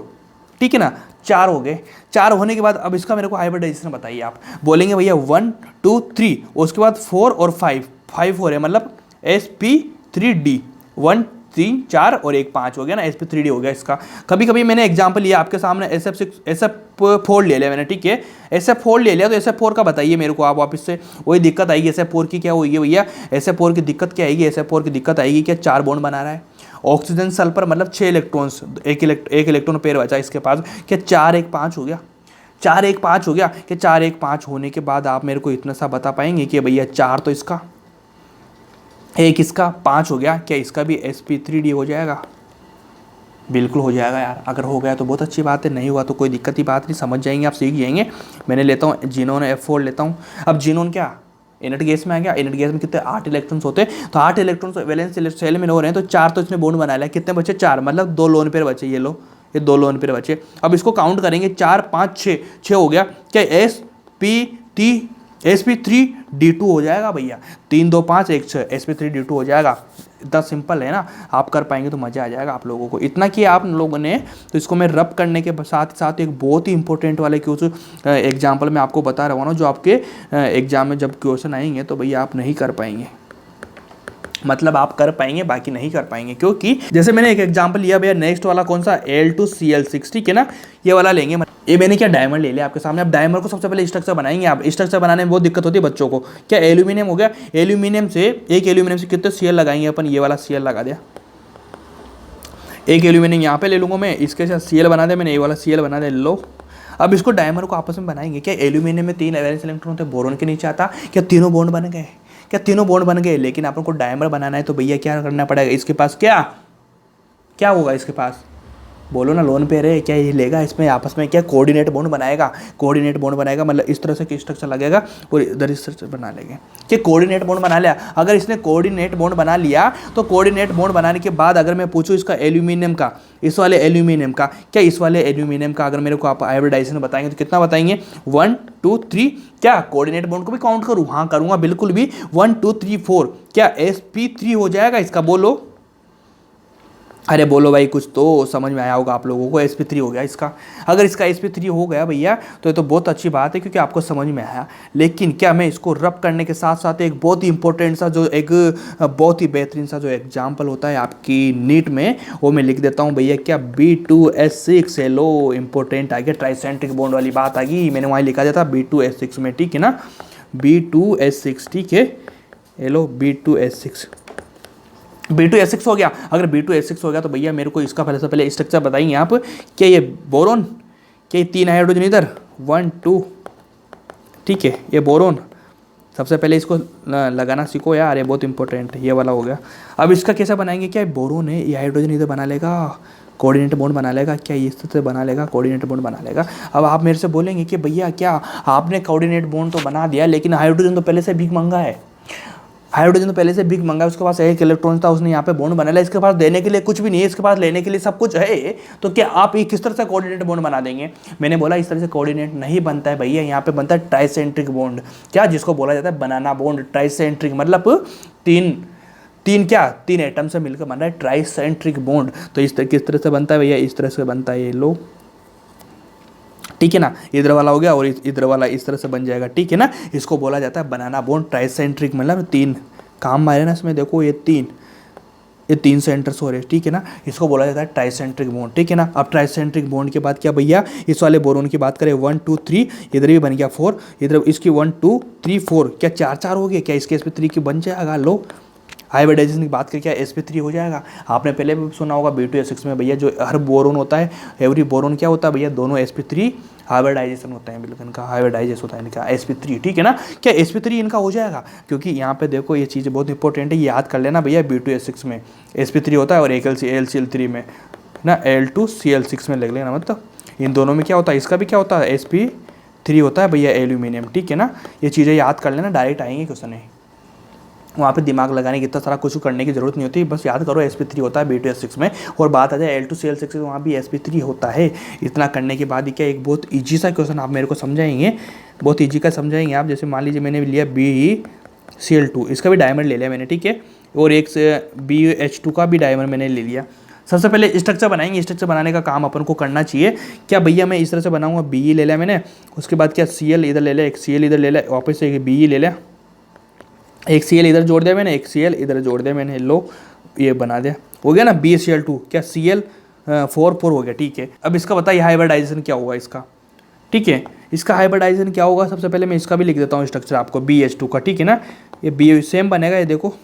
ठीक है ना, 4 हो गए। 4 होने के बाद अब इसका मेरे को हाइब्रिडाइजेशन बताइए। आप बोलेंगे भैया 1 2 3, उसके बाद 4 और 5 हो रहे हैं, मतलब sp3d, 1 3 4 और 1 5 हो गया ना, sp3d हो गया इसका। कभी कभी मैंने एग्जांपल लिया आपके सामने, SF4 ले लिया मैंने, ठीक है, SF4 ले लिया। तो SF4 का बताइए मेरे को आप वापस से, वही दिक्कत आएगी SF4 की, क्या होगी भैया, SF4 की दिक्कत क्या आएगी, SF4 की दिक्कत आएगी क्या 4 बॉन्ड बना रहा है, ऑक्सीजन सल्फर मतलब 6 इलेक्ट्रॉन्स, एक इलेक्ट्रॉन पेयर बचा इसके पास, क्या 4 1 5 हो गया, 4 1 5 हो गया। कि 4 1 5 होने के बाद आप मेरे को इतना सा बता पाएंगे कि भैया 4 तो इसका, 1 इसका, 5 हो गया, क्या इसका भी sp3d हो जाएगा। बिल्कुल हो जाएगा यार, अगर हो गया तो बहुत अच्छी बात है, नहीं हुआ तो कोई दिक्कत ही बात नहीं, समझ जाएंगे आप, सीख जाएंगे। मैंने लेता हूँ जीनोन F4 लेता हूँ। अब जीनोन क्या इनर्ट गैस में आ गया, इनर्ट गैस में कितने 8 इलेक्ट्रॉन्स होते हैं। तो 8 इलेक्ट्रॉन्स वैलेंस सेल में हो रहे हैं, तो 4 तो इसने बॉन्ड बना लिया, कितने बचे 4, मतलब 2 लोन पेयर बचे, ये लो ये 2 लोन पेयर बचे। अब इसको काउंट करेंगे, 4 5 6 हो गया, क्या sp3d2 हो जाएगा भैया, 3 2 5 1 6, sp3d2 हो जाएगा। इतना सिंपल है ना, आप कर पाएंगे तो मज़ा आ जाएगा आप लोगों को। इतना किया आप लोगों ने, तो इसको मैं रब करने के साथ साथ एक बहुत ही इंपॉर्टेंट वाले क्वेश्चन एग्जाम्पल में आपको बता रहा हूँ ना, जो आपके एग्जाम में जब क्वेश्चन आएंगे तो भैया आप नहीं कर पाएंगे, मतलब आप कर पाएंगे बाकी नहीं कर पाएंगे। क्योंकि जैसे मैंने एक एग्जांपल लिया भैया, नेक्स्ट वाला कौन सा, Al2Cl6, ठीक है ना, ये वाला लेंगे। ये मैंने क्या डायमंड ले लिया आपके सामने। अब डायमंड को सबसे पहले स्ट्रक्चर बनाएंगे। आप स्ट्रक्चर बनाने में बहुत दिक्कत होती है बच्चों को। क्या एल्यूमिनियम हो गया, एल्यूमिनियम से कितने Cl लगाएंगे अपन, ये वाला Cl लगा दिया, एक एल्यूमिनियम यहाँ पे ले लूँगा मैं, इसके साथ Cl बना दिया मैंने, ये वाला Cl बना दिया, लो। अब इसको डायमंड को आपस में बनाएंगे। क्या एल्यूमिनियम में 3 वैलेंस इलेक्ट्रॉन होते हैं, बोरोन के नीचे आता, क्या तीनों बॉन्ड बन गए, क्या तीनों बॉन्ड बन गए। लेकिन अपन को डायमंड बनाना है तो भैया क्या करना पड़ेगा, इसके पास क्या होगा, इसके पास बोलो ना, लोन पे रहे, क्या ये लेगा इसमें आपस में क्या कोऑर्डिनेट बॉन्ड बनाएगा? कोऑर्डिनेट बॉन्ड बनाएगा मतलब इस तरह से स्ट्रक्चर लगेगा और इधर इस तरह से बना लेंगे कि कोऑर्डिनेट बॉन्ड बना लिया। अगर इसने कोऑर्डिनेट बॉन्ड बना लिया तो कोऑर्डिनेट बॉन्ड बनाने के बाद अगर मैं पूछूं इसका एल्यूमिनियम का, इस वाले एल्यूमिनियम का, क्या इस वाले एल्यूमिनियम का अगर मेरे को आप हाइब्रिडाइजेशन बताएंगे तो कितना बताएंगे? 1 2 3। क्या कोऑर्डिनेट बॉन्ड को भी काउंट करूं? हाँ करूंगा बिल्कुल भी। 1 2 3 4 क्या sp3 हो जाएगा इसका? बोलो, अरे बोलो भाई, कुछ तो समझ में आया होगा आप लोगों को। sp3 हो गया इसका। अगर इसका sp3 हो गया भैया तो ये तो बहुत अच्छी बात है क्योंकि आपको समझ में आया। लेकिन क्या मैं इसको रब करने के साथ साथ एक बहुत ही इंपॉर्टेंट सा जो एक बहुत ही बेहतरीन सा जो एग्जाम्पल होता है आपकी नीट में, वो मैं लिख देता हूँ भैया। क्या B2S6 है, लो इंपॉर्टेंट आ गया, ट्राइसेंट्रिक बॉन्ड वाली बात आ गई। मैंने वहाँ लिखा था B2S6 में, ठीक है ना, B2S6, ठीक है। हेलो B2S6 हो गया। अगर B2S6 हो गया तो भैया मेरे को इसका पहले से पहले स्ट्रक्चर बताएंगे आप। क्या ये बोरोन, क्या ये 3 हाइड्रोजन इधर 1 2, ठीक है, ये बोरोन। सबसे पहले इसको लगाना सीखो यार, ये बहुत इंपॉर्टेंट है। ये वाला हो गया। अब इसका कैसे बनाएंगे? क्या बोरोन है, ये हाइड्रोजन इधर बना लेगा, कोऑर्डिनेट बॉन्ड बना लेगा। क्या इस तरह से बना लेगा, कोऑर्डिनेट बॉन्ड बना लेगा। अब आप मेरे से बोलेंगे कि भैया क्या आपने कोऑर्डिनेट बॉन्ड तो बना दिया लेकिन हाइड्रोजन तो पहले से भीख मंगा है, हाइड्रोजन तो पहले से भीख मंगा है, उसके पास एक इलेक्ट्रॉन था, उसने यहाँ पे बॉन्ड बना लिया, इसके पास देने के लिए कुछ भी नहीं है, इसके पास लेने के लिए सब कुछ है। तो क्या आप ये किस तरह से कोऑर्डिनेट बॉन्ड बना देंगे? मैंने बोला इस तरह से कोऑर्डिनेट नहीं बनता है भैया, यहाँ पे बनता है ट्राइसेंट्रिक बॉन्ड। क्या, जिसको बोला जाता है बनाना बॉन्ड। ट्राइसेंट्रिक मतलब तीन एटम से मिलकर बन रहा है ट्राइसेंट्रिक बॉन्ड। तो इस तरह किस तरह से बनता है भैया? इस तरह से बनता है, ये लो, ठीक है ना। इधर वाला हो गया और इधर वाला इस तरह से बन जाएगा, ठीक है ना। इसको बोला जाता है बनाना बॉन्ड। ट्राइसेंट्रिक मतलब 3 काम मारे ना इसमें, देखो ये 3 सेंटर्स हो रहे हैं, ठीक है ना। इसको बोला जाता है ट्राइसेंट्रिक बॉन्ड, ठीक है ना। अब ट्राइसेंट्रिक बॉन्ड के बाद क्या भैया, इस वाले बोरोन की बात करें 1 2 3, इधर भी बन गया 4, इधर इसकी 1 2 3 4, क्या 4 हो गया? क्या इसके sp3 की बन जाएगा? लो, हाइब्रिडाइजेशन की बात करें क्या sp3 हो जाएगा। आपने पहले भी सुना होगा B2S6 में भैया जो हर बोरोन होता है, एवरी बोरोन क्या होता है भैया, दोनों sp3 हाइब्रिडाइजेशन होता है, बिल्कुल इनका हाइब्रिडाइजेशन होता है इनका sp3, ठीक है ना। क्या sp3 इनका हो जाएगा? क्योंकि यहाँ पे देखो ये चीज़ बहुत इंपॉर्टेंट है, याद कर लेना भैया। B2S6 में sp3 होता है और एक LCl3 में ना Al2Cl6 में लिख लेना। मतलब इन दोनों में क्या होता है, इसका भी क्या होता है sp3 होता है भैया, एल्यूमिनियम, ठीक है ना। ये चीज़ें याद कर लेना, डायरेक्ट आएंगे क्वेश्चन है। वहाँ पे दिमाग लगाने की इतना सारा कुछ करने की जरूरत नहीं होती, बस याद करो sp3 होता है B2S6 में। और बात आ जाए Al2Cl6 में, वहाँ भी sp3 होता है। इतना करने के बाद ही क्या एक बहुत ईजी सा क्वेश्चन आप मेरे को समझाएंगे, बहुत ईजी का समझाएंगे आप। जैसे मान लीजिए मैंने लिया BeCl2, इसका भी डायमंड ले लिया मैंने, ठीक है, और एक से BH2 का भी डायमंड मैंने ले लिया। सबसे पहले स्ट्रक्चर बनाएंगे, स्ट्रक्चर बनाने का काम अपन को करना चाहिए। क्या भैया मैं इस तरह से बनाऊंगा, Be ले लिया मैंने, उसके बाद क्या Cl इधर ले लिया, एक Cl इधर ले लिया, वापस से एक Be ले लिया, एक Cl इधर जोड़ दिया मैंने, एक Cl इधर जोड़ दिया मैंने, लो ये बना दिया, हो गया ना BeCl2। क्या Cl4 हो गया, ठीक है। अब इसका बताइए हाइब्रिडाइजेशन क्या होगा इसका, ठीक है। इसका हाइब्रिडाइजेशन क्या होगा, सबसे पहले मैं इसका भी लिख देता हूँ स्ट्रक्चर आपको, BH2 का, ठीक है ना। ये B सेम बनेगा, ये देखो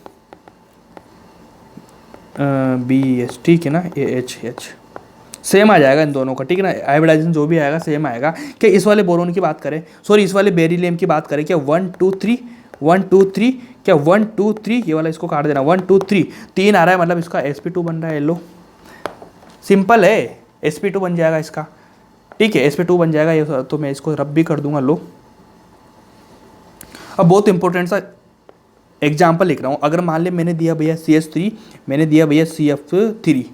BH, ठीक है ना, ये HH सेम आ जाएगा इन दोनों का, ठीक है ना। हाइब्रिडाइजेशन जो भी आएगा सेम आएगा। क्या इस वाले बोरोन की बात करें, सॉरी इस वाले बेरिलियम की बात करें, क्या 1 2 3 1 2 3, क्या 1 2 3, ये वाला इसको काट देना, 1 2 3 3 आ रहा है, मतलब इसका sp2 बन रहा है। लो सिंपल है, sp2 बन जाएगा इसका, ठीक है, sp2 बन जाएगा ये। तो मैं इसको रब भी कर दूंगा, लो। अब बहुत इंपॉर्टेंट सा एग्जाम्पल लिख रहा हूँ। अगर मान ले मैंने दिया भैया CH3, मैंने दिया भैया CF3,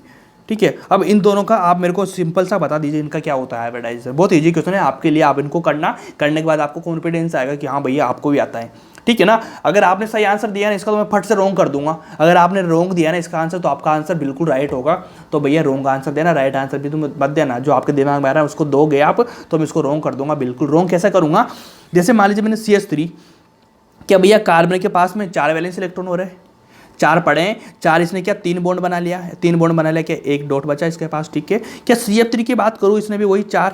ठीक है। अब इन दोनों का आप मेरे को सिंपल सा बता दीजिए इनका क्या होता है हाइब्रिडाइजेशन। बहुत इजी क्वेश्चन है आपके लिए, आप इनको करने के बाद आपको कॉन्फिडेंस आएगा कि हाँ भैया आपको भी आता है, ठीक है ना। अगर आपने सही आंसर दिया ना इसका, तो मैं फट से रॉन्ग कर दूंगा। अगर आपने रॉन्ग दिया ना इसका आंसर, तो आपका आंसर बिल्कुल राइट होगा। तो भैया रॉन्ग आंसर देना, राइट आंसर भी तुम मत देना। जो आपके दिमाग में आ रहा है उसको दोगे आप, तो मैं इसको रॉन्ग कर दूंगा, बिल्कुल रॉन्ग कैसे करूँगा। जैसे मान लीजिए मैंने CH3, क्या भैया कार्बन के पास में 4 वैलेंस इलेक्ट्रॉन हो रहे हैं, 4 पड़े हैं, 4 इसने क्या 3 बॉन्ड बना लिया, 3 बॉन्ड बना लिया, क्या एक डॉट बचा इसके पास, ठीक है। क्या CF3 की बात करूँ, इसने भी वही 4,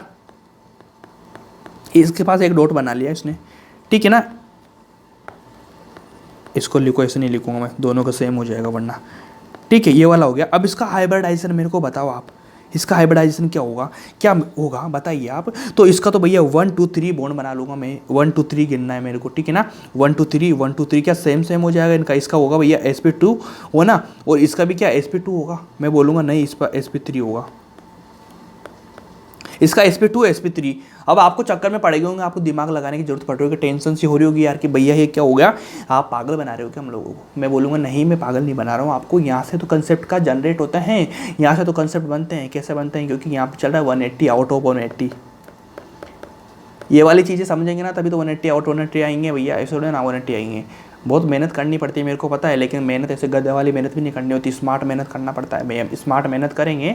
इसके पास एक डॉट बना लिया इसने, ठीक है ना। इसको लिखो, ऐसे नहीं लिखूंगा मैं, दोनों का सेम हो जाएगा वरना, ठीक है। ये वाला हो गया। अब इसका हाइब्रिडाइजेशन मेरे को बताओ आप, इसका हाइब्रिडाइजेशन क्या होगा, क्या होगा बताइए आप। तो इसका तो भैया 1 2 3 बॉन्ड बना लूंगा मैं, 1 2 3 गिनना है मेरे को, ठीक है ना। 1 2 3 1 2 3 क्या सेम हो जाएगा इनका। इसका होगा भैया sp2 हो ना, और इसका भी क्या sp2 होगा। मैं बोलूँगा नहीं, इस पर sp3 होगा, इसका sp2 sp3। अब आपको चक्कर में पड़ेगे होंगे, आपको दिमाग लगाने की जरूरत पड़ रही होगी, टेंशन सी हो रही होगी यार कि भैया ये क्या हो गया, आप पागल बना रहे हो क्या हम लोगों को। मैं बोलूँगा नहीं, मैं पागल नहीं बना रहा हूँ आपको। यहाँ से तो कंसेप्ट का जनरेट होता है, यहाँ से तो कंसेप्ट बनते हैं। कैसे बनते हैं, क्योंकि यहाँ पे चल रहा है 180 आउट ऑफ 180। ये वाली चीज़ें समझेंगे ना तभी तो 180 आउट 180 आएंगे भैया, ऐसे थोड़े ना 180 आएंगे। बहुत मेहनत करनी पड़ती है, मेरे को पता है, लेकिन मेहनत ऐसे गधे वाली मेहनत भी नहीं करनी होती, स्मार्ट मेहनत करना पड़ता है भैया। स्मार्ट मेहनत करेंगे,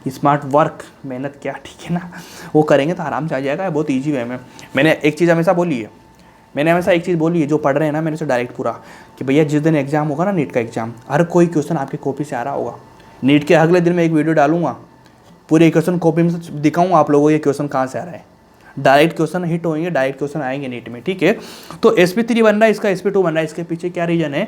स्मार्ट वर्क, मेहनत क्या, ठीक है ना, वो करेंगे तो आराम से आ जाएगा, बहुत ईजी वे में। मैंने एक चीज़ हमेशा बोली है, जो पढ़ रहे हैं ना मेरे से डायरेक्ट पूरा, कि भैया जिस दिन एग्जाम होगा ना, नीट का एग्जाम, हर कोई क्वेश्चन आपकी कॉपी से आ रहा होगा। नीट के अगले दिन मैं एक वीडियो डालूंगा, पूरे क्वेश्चन कॉपी में दिखाऊंगा आप लोगों को ये क्वेश्चन कहाँ से आ रहा है। डायरेक्ट क्वेश्चन हिट होंगे, डायरेक्ट क्वेश्चन आएंगे नीट में, ठीक है। तो sp3 बन रहा है, इसका sp2 बन रहा है। इसके पीछे क्या रीजन है,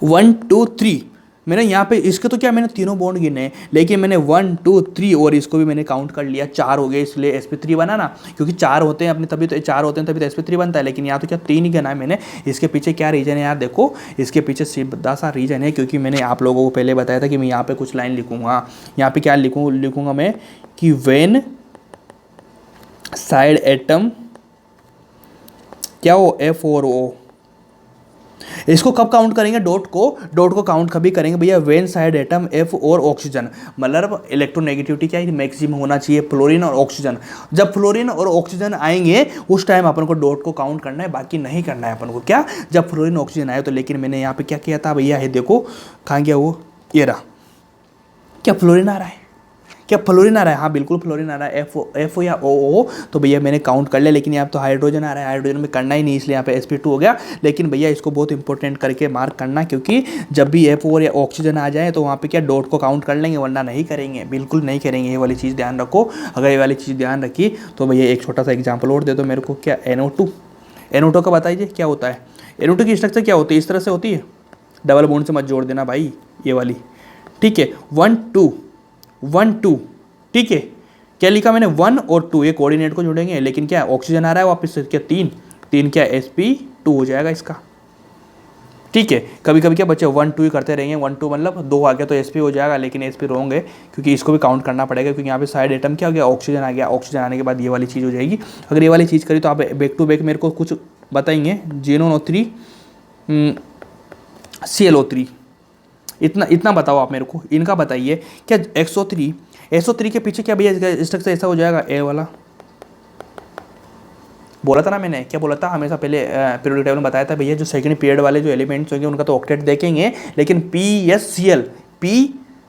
1 2 3। मैंने यहाँ पे इसके तो क्या, मैंने तीनों बॉन्ड गिने, लेकिन मैंने 1 2 3 और इसको भी मैंने काउंट कर लिया, 4 हो गए, इसलिए sp3 बना ना। क्योंकि 4 होते हैं अपने, तभी तो 4 होते हैं तभी तो sp3 बनता है। लेकिन यहाँ तो क्या 3 ही गिना है मैंने। इसके पीछे क्या रीजन है यार, देखो इसके पीछे सीधा सा रीजन है, क्योंकि मैंने आप लोगों को पहले बताया था कि मैं यहाँ पे कुछ लाइन लिखूंगा। यहाँ पे क्या लिखूंगा मैं, कि वेन साइड एटम क्या हो, F4O। इसको कब काउंट करेंगे, डॉट को काउंट कभी करेंगे भैया, वेन साइड एटम F और ऑक्सीजन, मतलब इलेक्ट्रोनेगेटिविटी क्या है, मैक्सिमम होना चाहिए फ्लोरीन और ऑक्सीजन। जब फ्लोरीन और ऑक्सीजन आएंगे उस टाइम अपन को डॉट को काउंट करना है, बाकी नहीं करना है अपन को। क्या, जब फ्लोरीन ऑक्सीजन आए तो। लेकिन मैंने यहाँ पे क्या किया था भैया, ये देखो कहाँ गया वो, ये रहा। क्या फ्लोरीन आ रहा है, क्या फ्लोरीन आ रहा है, हाँ बिल्कुल फ्लोरीन आ रहा है, एफ या ओ। तो भैया मैंने काउंट कर लिया। लेकिन यहाँ तो हाइड्रोजन आ रहा है, हाइड्रोजन में करना ही नहीं, इसलिए यहाँ पे sp2 हो गया। लेकिन भैया इसको बहुत इंपॉर्टेंट करके मार्क करना, क्योंकि जब भी F4 या ऑक्सीजन आ जाए तो वहाँ पे क्या डॉट को काउंट कर लेंगे, वरना नहीं करेंगे, बिल्कुल नहीं करेंगे। ये वाली चीज़ ध्यान रखो। अगर ये वाली चीज़ ध्यान रखी तो भैया एक छोटा सा एग्जाम्पल और दे दो मेरे को। क्या, NO2 का बताइए क्या होता है। NO2 की स्ट्रक्चर क्या होती है, इस तरह से होती है, डबल बॉन्ड से मत जोड़ देना भाई, ये वाली, ठीक है। 1 2, ठीक है। क्या लिखा मैंने, 1 और 2, ये कोऑर्डिनेट को जोड़ेंगे। लेकिन क्या ऑक्सीजन आ रहा है वापस से, क्या 3 क्या sp2 हो जाएगा इसका, ठीक है। कभी कभी क्या बच्चे 1 2 ही करते रहेंगे, 1 2 मतलब 2 आ गया तो sp हो जाएगा, लेकिन sp रॉन्ग है, क्योंकि इसको भी काउंट करना पड़ेगा। क्योंकि यहाँ पे साइड एटम क्या हो गया, ऑक्सीजन आ गया, ऑक्सीजन आने के बाद ये वाली चीज़ हो जाएगी। अगर ये वाली चीज़ करी तो आप बैक टू बैक मेरे को कुछ बताएंगे, GnO3 ClO3, इतना बताओ आप मेरे को, इनका बताइए। क्या SO3 के पीछे क्या भैया स्ट्रक्चर ऐसा हो जाएगा, ए वाला। बोला था ना मैंने, क्या बोला था, हमेशा पहले पीरियोडिक टेबल में बताया था भैया, जो सेकंड पीरियड वाले जो एलिमेंट्स होंगे उनका तो ऑक्टेट देखेंगे, लेकिन PsCl, P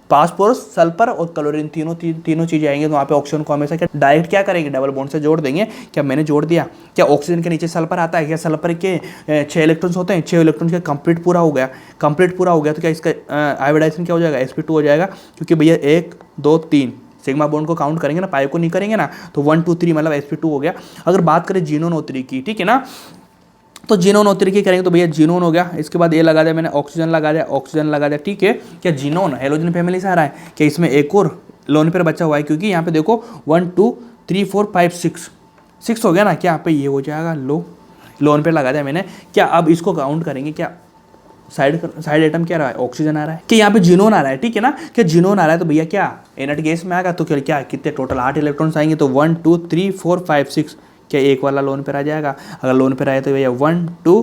फास्फोरस, सल्फर और क्लोरीन, तीनों चीज़ें आएंगे तो वहाँ पे ऑक्सीजन को हमेशा क्या डायरेक्ट क्या करेंगे, डबल बॉन्ड से जोड़ देंगे। क्या मैंने जोड़ दिया। क्या ऑक्सीजन के नीचे सल्फर आता है, क्या सल्फर के 6 इलेक्ट्रॉन्स होते हैं, 6 इलेक्ट्रॉन्स का कंप्लीट पूरा हो गया तो क्या इसका आयोडाइजेशन क्या हो जाएगा, sp2 हो जाएगा। क्योंकि भैया 1 2 3 सिग्मा बॉन्ड को काउंट करेंगे ना, पाई को नहीं करेंगे ना, तो 1 2 3 मतलब sp2 हो गया। अगर बात करें GnO3 की, ठीक है ना, तो GnO3 की करेंगे तो भैया जीनोन हो गया। इसके बाद ये लगा दिया मैंने, ऑक्सीजन लगा दिया, ठीक है। क्या जीनोन हेलोजन फैमिली से आ रहा है, क्या इसमें एक और लोन पेयर बचा हुआ है, क्योंकि यहाँ पे देखो 1 2 3 4 5 6 हो गया ना। क्या यहाँ पे ये हो जाएगा, लोन पेयर लगा दिया मैंने। क्या अब इसको काउंट करेंगे, क्या साइड एटम क्या रहा है, ऑक्सीजन आ रहा है, कि यहाँ पे जीनोन आ रहा है, ठीक है ना। क्या जीनोन आ रहा है तो भैया क्या इनर्ट गैस में आएगा, तो क्या कितने टोटल 8 इलेक्ट्रॉन्स आएंगे, तो 1 2 3 4 5 6, क्या एक वाला लोन पर आ जाएगा। अगर लोन पर आए तो भैया 1 2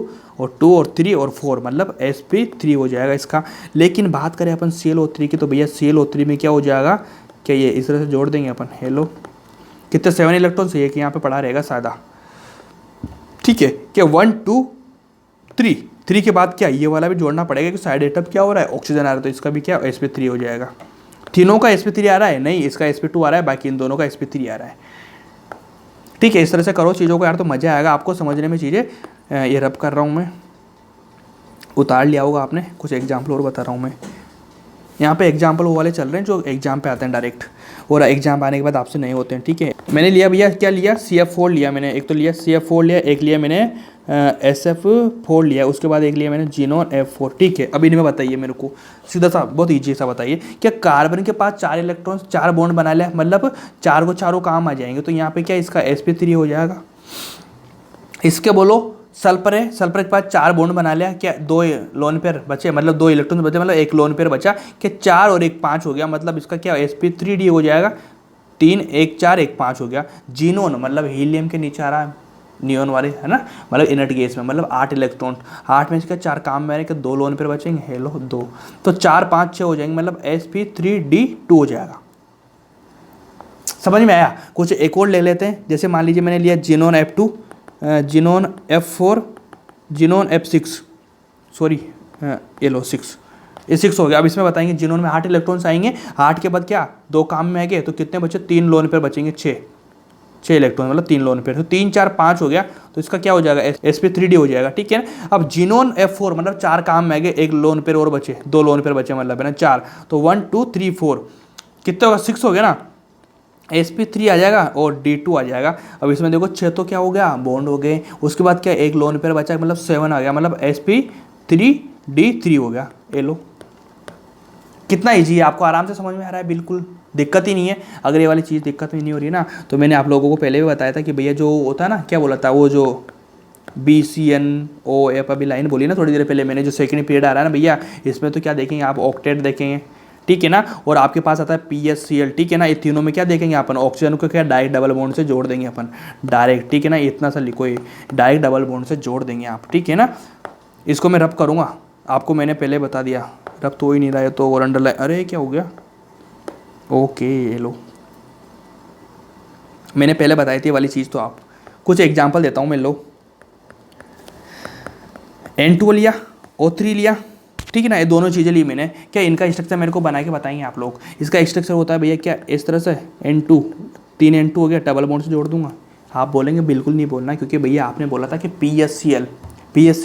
और 3 और 4 मतलब sp3 हो जाएगा इसका। लेकिन बात करें अपन ClO3 की, तो भैया ClO3 में क्या हो जाएगा, क्या ये इस तरह से जोड़ देंगे अपन, हेलो कितने 7 इलेक्ट्रॉन से, कि यहाँ पे पड़ा रहेगा सादा, ठीक है। क्या 1 2 3 के बाद क्या ये वाला भी जोड़ना पड़ेगा, कि साइड एटम क्या हो रहा है, ऑक्सीजन आ रहा है, तो इसका भी क्या sp3 हो जाएगा। तीनों का sp3 आ रहा है, नहीं इसका sp2 आ रहा है, बाकी इन दोनों का sp3 आ रहा है, ठीक है। इस तरह से करो चीज़ों को यार, तो मज़ा आएगा आपको समझने में चीज़ें। ये रब कर रहा हूँ मैं, उतार लिया होगा आपने। कुछ एग्जाम्पल और बता रहा हूँ मैं, यहाँ पे एग्जाम्पल वो वाले चल रहे हैं जो एग्जाम पे आते हैं डायरेक्ट, और एग्जाम आने के बाद आपसे नहीं होते हैं, ठीक है। मैंने लिया भैया, क्या लिया, CF4 लिया मैंने, एक तो लिया CF4 लिया, एक लिया मैंने SF4 लिया, उसके बाद एक लिया मैंने जीनोन F4, ठीक है। अब इनमें बताइए मेरे को सीधा सा, बहुत ईजी सा बताइए। क्या कार्बन के पास 4 इलेक्ट्रॉन्स 4 बॉन्ड बना लिया, मतलब 4 को चारों काम आ जाएंगे, तो यहाँ पे क्या इसका sp3 हो जाएगा। इसके बोलो सल्फर है, सल्फर के पास 4 बॉन्ड बना लिया, क्या 2 लोन पेयर बचे, मतलब 2 इलेक्ट्रॉन बचे, मतलब 1 लोन पेयर बचा, क्या 4 और 1 5 हो गया, मतलब इसका क्या sp3d हो जाएगा। 3 1 4 1 5 हो गया। जीनोन मतलब हीलियम के नीचे आ रहा है, नियोन वाले है ना, मतलब इनर्ट गैस में, मतलब 8 इलेक्ट्रॉन, 8 में इसके 4 काम में आ रहे हैं, 2 लोन पेयर बचेंगे, हेलो 2, तो 4 5 6 हो जाएंगे, मतलब sp3d2 हो जाएगा। समझ में आया? कुछ एक और ले लेते हैं, जैसे मान लीजिए मैंने लिया xenon F2, xenon F4, xenon F6, sorry ये लो 6, ये 6 हो गया। अब इसमें बताएंगे जिनोन में 8 इलेक्ट्रॉन्स आएंगे, 8 के बाद क्या 2 काम में आएंगे, तो कितने बचे, 3 लोन पेयर बचेंगे, 6 इलेक्ट्रॉन मतलब 3 लोन पेयर, तो 3 4 5 हो गया, तो इसका क्या हो जाएगा, sp3d हो जाएगा, ठीक है ना। अब जिनोन F4 मतलब 4 काम में आएंगे, 1 लोन पेयर और बचे, 2 लोन पेयर बचे मतलब है ना 4, तो 1 2 3 4 कितने होगा, 6 हो गया ना, sp3 आ जाएगा और d2 आ जाएगा। अब इसमें देखो 6 तो क्या हो गया, बॉन्ड हो गए, उसके बाद क्या 1 लोन पेयर बचा, मतलब 7 आ गया, मतलब sp3d3 हो गया। ये लो कितना ईजी है, आपको आराम से समझ में आ रहा है, बिल्कुल दिक्कत ही नहीं है। अगर ये वाली चीज़ दिक्कत में नहीं हो रही है ना, तो मैंने आप लोगों को पहले भी बताया था कि भैया जो होता है ना, क्या बोला था वो जो BCNOF अभी लाइन बोली ना थोड़ी देर पहले मैंने, जो सेकंड पीरियड आ रहा है ना भैया, इसमें तो क्या देखेंगे आप, ऑक्टेट देखेंगे, ठीक है ना, और आपके पास आता है PSCl, ठीक है ना। ये तीनों में क्या देखेंगे अपन, ऑक्सीजन को क्या डायरेक्ट डबल बॉन्ड से जोड़ देंगे अपन, डायरेक्ट, ठीक है ना, इतना सा लिखो, ये डायरेक्ट डबल बॉन्ड से जोड़ देंगे आप, ठीक है ना। इसको मैं रब करूँगा, आपको मैंने पहले बता दिया, रब तो हो ही नहीं रहा है, तो और अंडरलाइन, अरे क्या हो गया, ओके ये लो मैंने पहले बताई थी वाली चीज़। तो आप कुछ एग्जांपल देता हूँ मैं, लो N2 लिया, O3 लिया, ठीक है ना, ये दोनों चीज़ें ली मैंने, क्या इनका स्ट्रक्चर मेरे को बना के बताएंगे आप लोग। इसका स्ट्रक्चर होता है भैया क्या इस तरह से, N2 3 N2 हो गया, डबल बॉन्ड से जोड़ दूंगा। आप बोलेंगे बिल्कुल नहीं बोलना, क्योंकि भैया आपने बोला था कि PSCl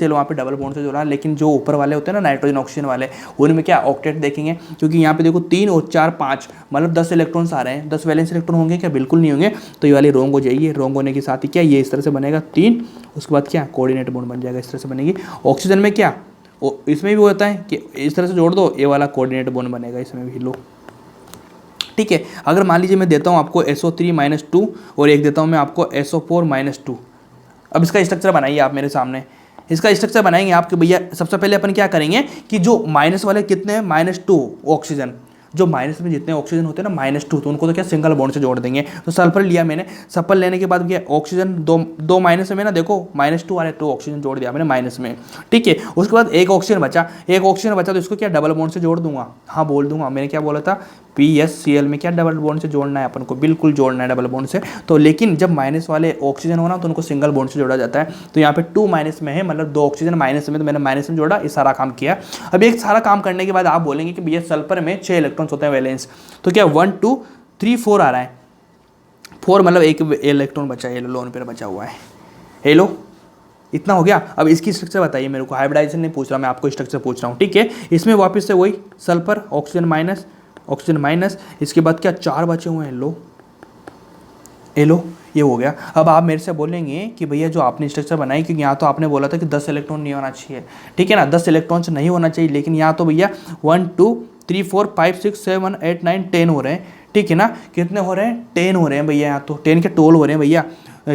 वहाँ पे डबल बॉन्ड से जोड़ा, लेकिन जो ऊपर वाले होते हैं ना नाइट्रोजन ऑक्सीजन वाले, उनमें क्या ऑक्टेट देखेंगे, क्योंकि यहाँ पे देखो 3 और 4 5 मतलब 10 इलेक्ट्रॉन्स आ रहे हैं, 10 वैलेंस इलेक्ट्रॉन होंगे क्या, बिल्कुल नहीं होंगे, तो ये वाली रोंग हो जाएगी। रोंग होने के साथ ही क्या ये इस तरह से बनेगा 3, उसके बाद क्या कोऑर्डिनेट बॉन्ड बन जाएगा, इस तरह से बनेगी। ऑक्सीजन में क्या इसमें भी होता है कि इस तरह से जोड़ दो, ये वाला कोऑर्डिनेट बॉन्ड बनेगा इसमें भी, लो ठीक है। अगर मान लीजिए मैं देता हूँ आपको SO3-2 और एक देता हूँ मैं आपको SO4-2, अब इसका स्ट्रक्चर बनाइए आप मेरे सामने। इसका स्ट्रक्चर बनाएंगे आपके भैया, सबसे पहले अपन क्या करेंगे कि जो माइनस वाले कितने हैं, -2 ऑक्सीजन, जो माइनस में जितने ऑक्सीजन होते हैं ना -2, तो उनको तो क्या सिंगल बॉन्ड से जोड़ देंगे। तो सल्फर लिया मैंने, सल्फर लेने के बाद क्या ऑक्सीजन दो माइनस में ना, देखो -2 आ रहे, तो ऑक्सीजन जोड़ दिया मैंने माइनस में, ठीक है। उसके बाद एक ऑक्सीजन बचा, तो इसको क्या डबल बॉन्ड से जोड़ दूंगा, हाँ बोल दूंगा, मैंने क्या बोला था PSCl में क्या डबल बॉन्ड से जोड़ना है अपन को, बिल्कुल जोड़ना है डबल बॉन्ड से। तो लेकिन जब माइनस वाले ऑक्सीजन हो ना, तो उनको सिंगल बॉन्ड से जोड़ा जाता है। तो यहाँ पे 2 माइनस में है, मतलब 2 ऑक्सीजन माइनस में, तो मैंने माइनस में जोड़ा, ये सारा काम किया। अब एक सारा काम करने के बाद आप बोलेंगे कि भैया सल्फर में 6 इलेक्ट्रॉन्स होते हैं वैलेंस, तो क्या 1 2 3 4 आ रहा है, 4 मतलब एक इलेक्ट्रॉन बचा है, लोन पेयर बचा हुआ है, हेलो इतना हो गया। अब इसकी स्ट्रक्चर बताइए मेरे को, हाइब्रिडाइजेशन नहीं पूछ रहा मैं, आपको स्ट्रक्चर पूछ रहा हूँ, ठीक है। इसमें वापस से वही सल्फर ऑक्सीजन माइनस, इसके बाद क्या 4 बचे हुए हैं, लो ये हो गया। अब आप मेरे से बोलेंगे कि भैया जो आपने स्ट्रक्चर बनाई, क्योंकि यहाँ तो आपने बोला था कि 10 इलेक्ट्रॉन नहीं होना चाहिए, ठीक है ना, 10 इलेक्ट्रॉन नहीं होना चाहिए, लेकिन यहाँ तो भैया 1 2 3 4 5 6 7 8 9 10 हो रहे हैं, ठीक है ना। कितने हो रहे हैं, 10 हो रहे हैं भैया, यहाँ तो 10 के 12 हो रहे हैं भैया,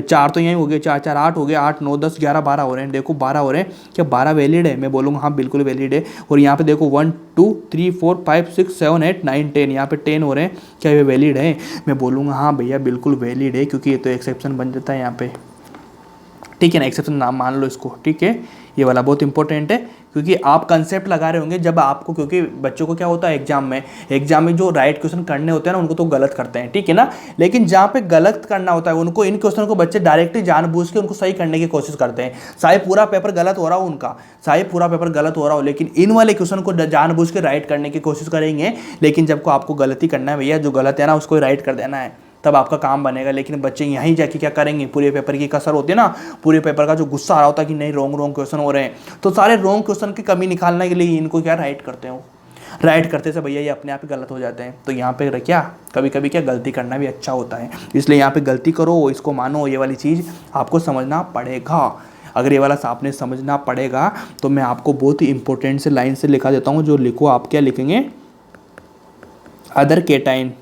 4 तो यहीं हो गए, 4 4 8 हो गए, 8 9 10 11 12 हो रहे हैं, देखो 12 हो रहे हैं, क्या 12 वैलिड है, मैं बोलूँगा हाँ बिल्कुल वैलिड है। और यहाँ पे देखो 1 2 3 4 5 6 7 8 9 10, यहाँ पे 10 हो रहे हैं, क्या ये वैलिड है, मैं बोलूँगा हाँ भैया बिल्कुल वैलिड है, क्योंकि ये तो एक्सेप्शन बन जाता है यहाँ पे, ठीक है ना, एक्सेप्शन नाम मान लो इसको, ठीक है। ये वाला बहुत इंपॉर्टेंट है, क्योंकि आप कंसेप्ट लगा रहे होंगे जब आपको, क्योंकि बच्चों को क्या होता है एग्जाम में जो राइट क्वेश्चन करने होते हैं ना, उनको तो गलत करते हैं, ठीक है ना। लेकिन जहाँ पे गलत करना होता है उनको, इन क्वेश्चन को बच्चे डायरेक्टली जानबूझ के उनको सही करने की कोशिश करते हैं, चाहे पूरा पेपर गलत हो रहा हो उनका, चाहे पूरा पेपर गलत हो रहा हो, लेकिन इन वाले क्वेश्चन को जानबूझ के राइट करने की कोशिश करेंगे। लेकिन जब को आपको गलती करना है भैया, जो गलत है ना उसको राइट कर देना है, तब आपका काम बनेगा। लेकिन बच्चे यहीं जाके क्या करेंगे, पूरे पेपर की कसर होती है ना, पूरे पेपर का जो गुस्सा आ रहा होता है कि नहीं रॉन्ग क्वेश्चन हो रहे हैं, तो सारे रॉन्ग क्वेश्चन की कमी निकालने के लिए इनको क्या राइट करते हो, राइट करते से भैया ये अपने आप ही गलत हो जाते हैं। तो यहाँ पे क्या कभी कभी क्या गलती करना भी अच्छा होता है, इसलिए यहाँ पे गलती करो, इसको मानो, ये वाली चीज़ आपको समझना पड़ेगा। अगर ये वाला आपने समझना पड़ेगा, तो मैं आपको बहुत ही इंपॉर्टेंट से लाइन से लिखा देता हूँ, जो लिखो आप क्या लिखेंगे, अदर केटाइन